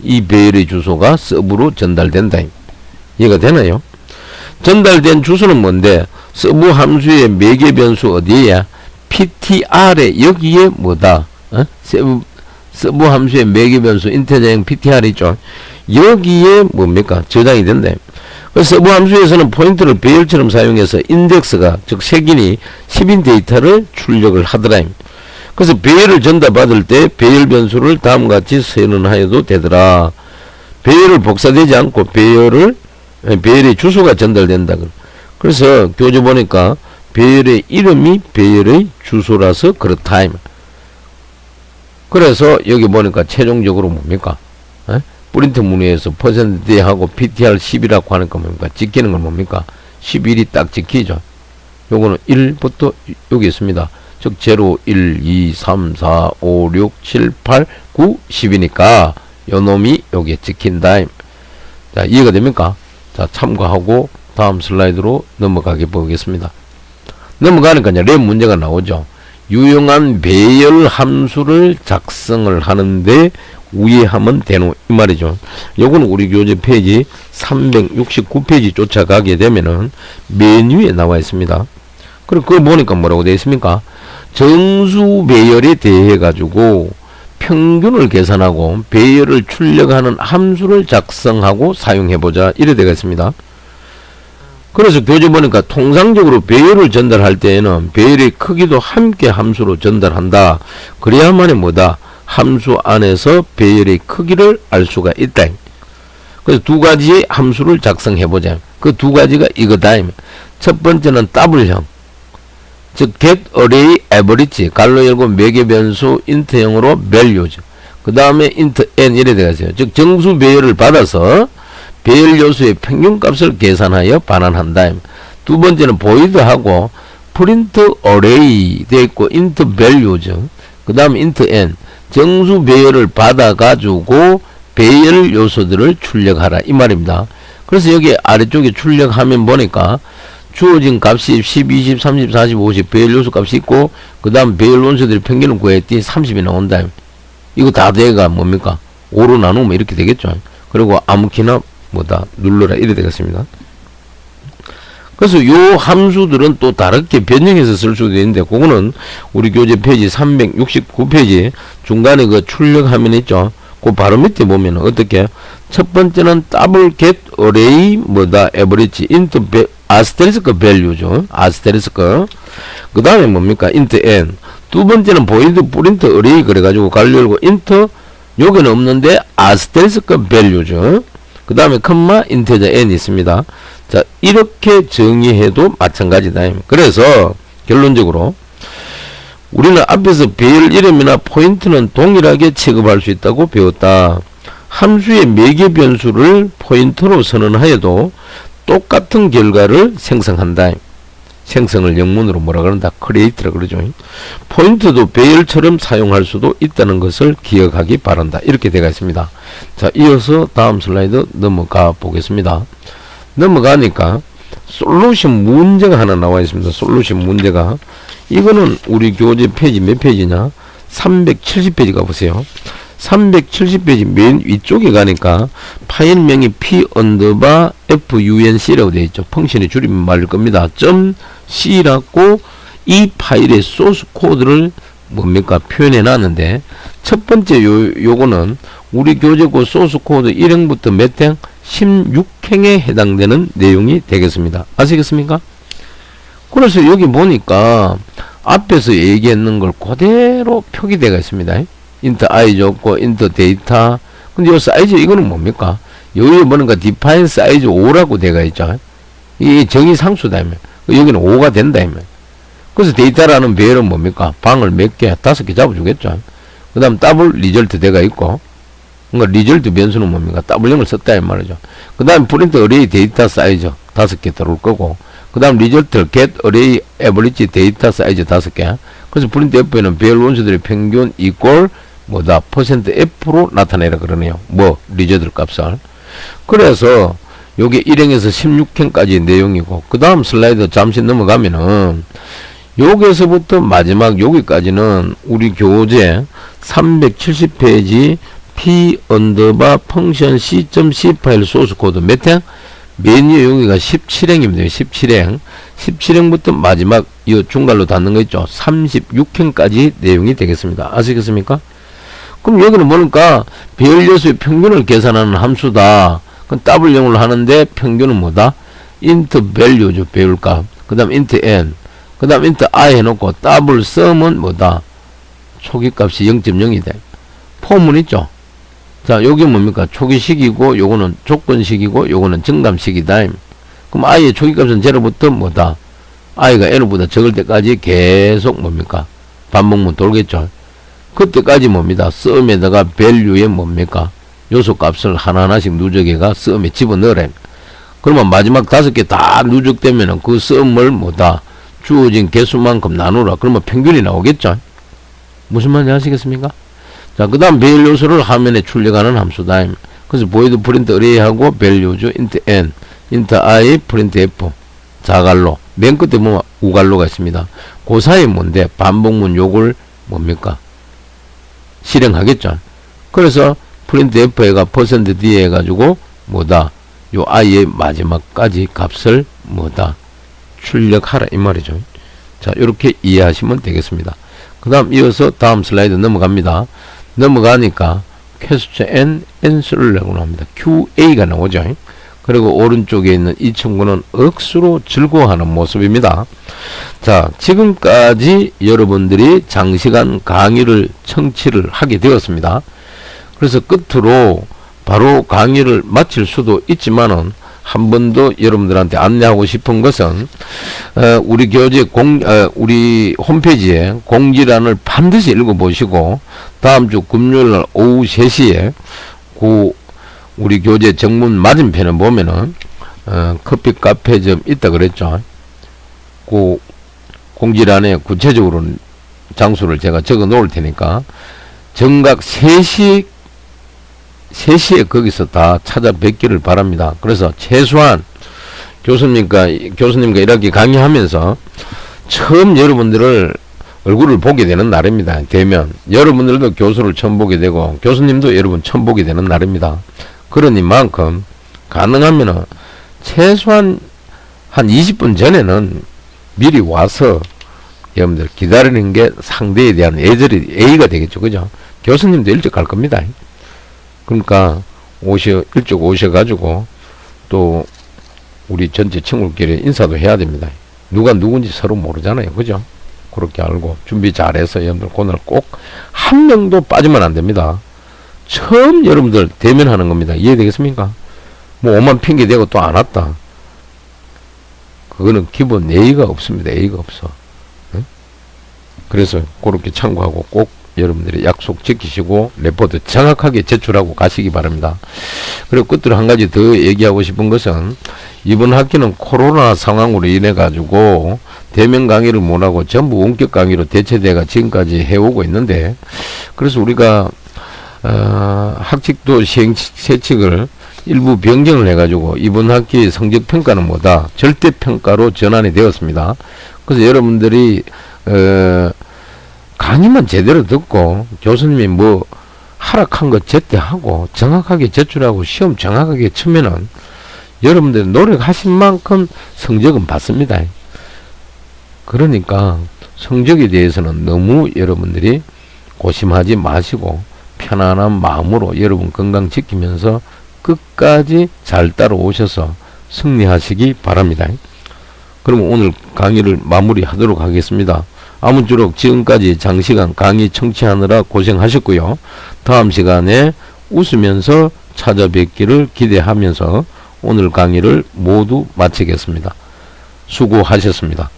이 배열의 주소가 서브로 전달된다. 이해가 되나요? 전달된 주소는 뭔데? 서브 함수의 매개 변수 어디에? ptr에 여기에 뭐다? 서브 함수의 매개 변수 인테저형 ptr이죠. 여기에 뭡니까? 저장이 된다. 서브 함수에서는 포인트를 배열처럼 사용해서 인덱스가 즉 색인이 10인 데이터를 출력을 하더라. 그래서 배열을 전달받을 때 배열 변수를 다음과 같이 선언하여도 되더라. 배열을 복사되지 않고 배열의 주소가 전달된다. 그래서 교재 보니까 배열의 이름이 배열의 주소라서 그렇다. 그래서 여기 보니까 최종적으로 뭡니까? 프린트 문의에서 %하고 ptr 10이라고 하니까 뭡니까? 지키는 건 뭡니까? 11이 딱 지키죠. 요거는 1부터 여기 있습니다. 즉 0, 1, 2, 3, 4, 5, 6, 7, 8, 9, 10이니까 요 놈이 여기에 찍힌다. 자, 이해가 됩니까? 자, 참고하고 다음 슬라이드로 넘어가게 보겠습니다. 넘어가니까 이제 랩 문제가 나오죠. 유용한 배열 함수를 작성을 하는데 우회하면 되노 이 말이죠. 요건 우리 교재 페이지 369페이지 쫓아가게 되면은 메뉴에 나와 있습니다. 그리고 그걸 보니까 뭐라고 되어 있습니까? 정수 배열에 대해 가지고 평균을 계산하고 배열을 출력하는 함수를 작성하고 사용해보자 이래 되겠습니다. 그래서 교재 보니까 통상적으로 배열을 전달할 때에는 배열의 크기도 함께 함수로 전달한다. 그래야만이 뭐다? 함수 안에서 배열의 크기를 알 수가 있다. 그래서 두 가지의 함수를 작성해보자. 그 두 가지가 이거다. 첫 번째는 더블형, 즉 get array average 갈로 열고 매개 변수 int형으로 values, 그 다음에 int n 이래 되겠어요. 즉 정수 배열을 받아서 배열 요소의 평균값을 계산하여 반환한다. 두 번째는 void하고 print array 되어 있고 int values, 그 다음 int n 정수 배열을 받아 가지고 배열 요소들을 출력하라 이 말입니다. 그래서 여기 아래쪽에 출력하면 보니까 주어진 값이 10, 20, 30, 40, 50 배열 요소 값이 있고 그 다음 배열 원소들의 평균을 구했더니 30이 나온다. 이거 다 대가 뭡니까? 5로 나누면 이렇게 되겠죠. 그리고 아무 키나 뭐다 눌러라 이래 되겠습니다. 그래서 요 함수들은 또 다르게 변형해서 쓸 수도 있는데 그거는 우리 교재 페이지 369페이지 중간에 그 출력 화면 있죠. 그 바로 밑에 보면 어떻게 첫 번째는 더블 get array 뭐다 average into asterisk value죠. asterisk. 그 다음에 뭡니까? int n. 두 번째는 void print array 그래가지고 갈려 열고 int 여기는 없는데 asterisk value죠. 그 다음에 컴마 integer n 있습니다. 자 이렇게 정의해도 마찬가지다. 그래서 결론적으로 우리는 앞에서 배열 이름이나 포인트는 동일하게 취급할 수 있다고 배웠다. 함수의 매개 변수를 포인트로 선언하여도 똑같은 결과를 생성한다. 생성을 영문으로 뭐라 그런다? create라 그러죠. 포인트도 배열처럼 사용할 수도 있다는 것을 기억하기 바란다. 이렇게 되어 있습니다. 자, 이어서 다음 슬라이드 넘어가 보겠습니다. 넘어가니까 솔루션 문제가 하나 나와 있습니다. 솔루션 문제가 이거는 우리 교재 페이지 몇 페이지냐? 370페이지 가보세요. 370페이지 맨 위쪽에 가니까 파일명이 p_func라고 되어 있죠. 펑션의 줄이면 말일 겁니다. .c라고 이 파일의 소스 코드를 뭡니까? 표현해 놨는데 첫 번째 요거는 우리 교재고 소스 코드 1행부터 몇 행? 16행에 해당되는 내용이 되겠습니다. 아시겠습니까? 그래서 여기 보니까 앞에서 얘기했는 걸 그대로 표기되어 있습니다. int i 줬고 int 데이터. 근데 이 사이즈 이거는 뭡니까? 여기에 보니까 define size 5라고 되어 있죠. 이 정의 상수다면 여기는 5가 된다면. 그래서 데이터라는 배열은 뭡니까? 방을 몇 개? 5개 잡아주겠죠. 그 다음 더블 리절트 되어 있고, 그러니까 리절트 변수는 뭡니까? 더블형을 썼다 이 말이죠. 그 다음 프린트 어레이 데이터 사이즈 5개 들어올 거고, 그 다음 리절트 get array average 데이터 사이즈 5개. 그래서 프린트 f에는 배열 원수들의 평균 이꼴 뭐다? %f로 나타내라 그러네요. 뭐 리절트 값을. 그래서 요게 1행에서 16행까지 내용이고, 그 다음 슬라이드 잠시 넘어가면은 여기서부터 마지막 여기까지는 우리 교재 370페이지 p_function c.c 파일 소스 코드 몇 행? 메뉴 여기가 17행입니다. 17행. 17행부터 마지막 이 중간로 닿는 거 있죠. 36행까지 내용이 되겠습니다. 아시겠습니까? 그럼 여기는 뭐니까 배열 요소의 평균을 계산하는 함수다. 그럼 W형으로 하는데 평균은 뭐다? int value죠. 배열값. 그 다음 int n. 그 다음 int i 해놓고 더블 sum은 뭐다? 초기값이 0.0이 돼. 폼은 있죠. 자, 여기 뭡니까? 초기식이고 요거는 조건식이고 요거는 정담식이다. 그럼 i의 초기값은 0부터 뭐다? i가 n보다 적을 때까지 계속 뭡니까? 반복문 돌겠죠. 그때까지 뭡니다? sum에다가 value에 뭡니까? 요소값을 하나하나씩 누적해가 sum에 집어넣으래. 그러면 마지막 5개 다 누적되면은 그 sum을 뭐다? 주어진 개수만큼 나누라. 그러면 평균이 나오겠죠. 무슨 말인지 아시겠습니까? 자, 그 다음 배열 요소를 화면에 출력하는 함수다. 그래서 void print array하고 value죠. int n, int i, print f. 자갈로. 맨 끝에 보면 우갈로가 있습니다. 그 사이에 뭔데 반복문 요걸 뭡니까? 실행하겠죠. 그래서 프린트 F가 퍼센트 D 해가지고 뭐다? 요 i의 마지막까지 값을 뭐다? 출력하라 이 말이죠. 자, 이렇게 이해하시면 되겠습니다. 그 다음 이어서 다음 슬라이드 넘어갑니다. 넘어가니까 question answer라고 나옵니다. QA가 나오죠. 그리고 오른쪽에 있는 이 친구는 억수로 즐거워하는 모습입니다. 자, 지금까지 여러분들이 장시간 강의를 청취를 하게 되었습니다. 그래서 끝으로 바로 강의를 마칠 수도 있지만은 한 번 더 여러분들한테 안내하고 싶은 것은 우리 교재 우리 홈페이지에 공지란을 반드시 읽어보시고 다음 주 금요일날 오후 3시에 우리 교재 정문 맞은편에 보면은 커피 카페점 있다 그랬죠. 그 공지란에 구체적으로 장소를 제가 적어 놓을 테니까 정각 3시에 거기서 다 찾아뵙기를 바랍니다. 그래서 최소한 교수님과 이렇게 강의하면서 처음 여러분들을 얼굴을 보게 되는 날입니다. 되면 여러분들도 교수를 처음 보게 되고 교수님도 여러분 처음 보게 되는 날입니다. 그러니만큼 가능하면은 최소한 한 20분 전에는 미리 와서 여러분들 기다리는 게 상대에 대한 예의가 되겠죠. 그죠? 교수님도 일찍 갈 겁니다. 그러니까 일찍 오셔가지고 또 우리 전체 친구끼리 인사도 해야 됩니다. 누가 누군지 서로 모르잖아요. 그죠? 그렇게 알고 준비 잘해서 여러분들 오늘 꼭 한 명도 빠지면 안 됩니다. 처음 여러분들 대면하는 겁니다. 이해되겠습니까? 뭐 오만 핑계 대고 또 안 왔다. 그거는 기본 예의가 없습니다. 예의가 없어. 응? 그래서 그렇게 참고하고 꼭 여러분들이 약속 지키시고 레포트 정확하게 제출하고 가시기 바랍니다. 그리고 끝으로 한 가지 더 얘기하고 싶은 것은 이번 학기는 코로나 상황으로 인해 가지고 대면 강의를 못하고 전부 원격 강의로 대체대가 지금까지 해오고 있는데 그래서 우리가 학칙도 세칙을 일부 변경을 해가지고 이번 학기 성적평가는 뭐다? 절대평가로 전환이 되었습니다. 그래서 여러분들이 강의만 제대로 듣고 교수님이 뭐 하락한 것 제때하고 정확하게 제출하고 시험 정확하게 치면은 여러분들이 노력하신 만큼 성적은 받습니다. 그러니까 성적에 대해서는 너무 여러분들이 고심하지 마시고 편안한 마음으로 여러분 건강 지키면서 끝까지 잘 따라오셔서 승리하시기 바랍니다. 그럼 오늘 강의를 마무리하도록 하겠습니다. 아무쪼록 지금까지 장시간 강의 청취하느라 고생하셨고요. 다음 시간에 웃으면서 찾아뵙기를 기대하면서 오늘 강의를 모두 마치겠습니다. 수고하셨습니다.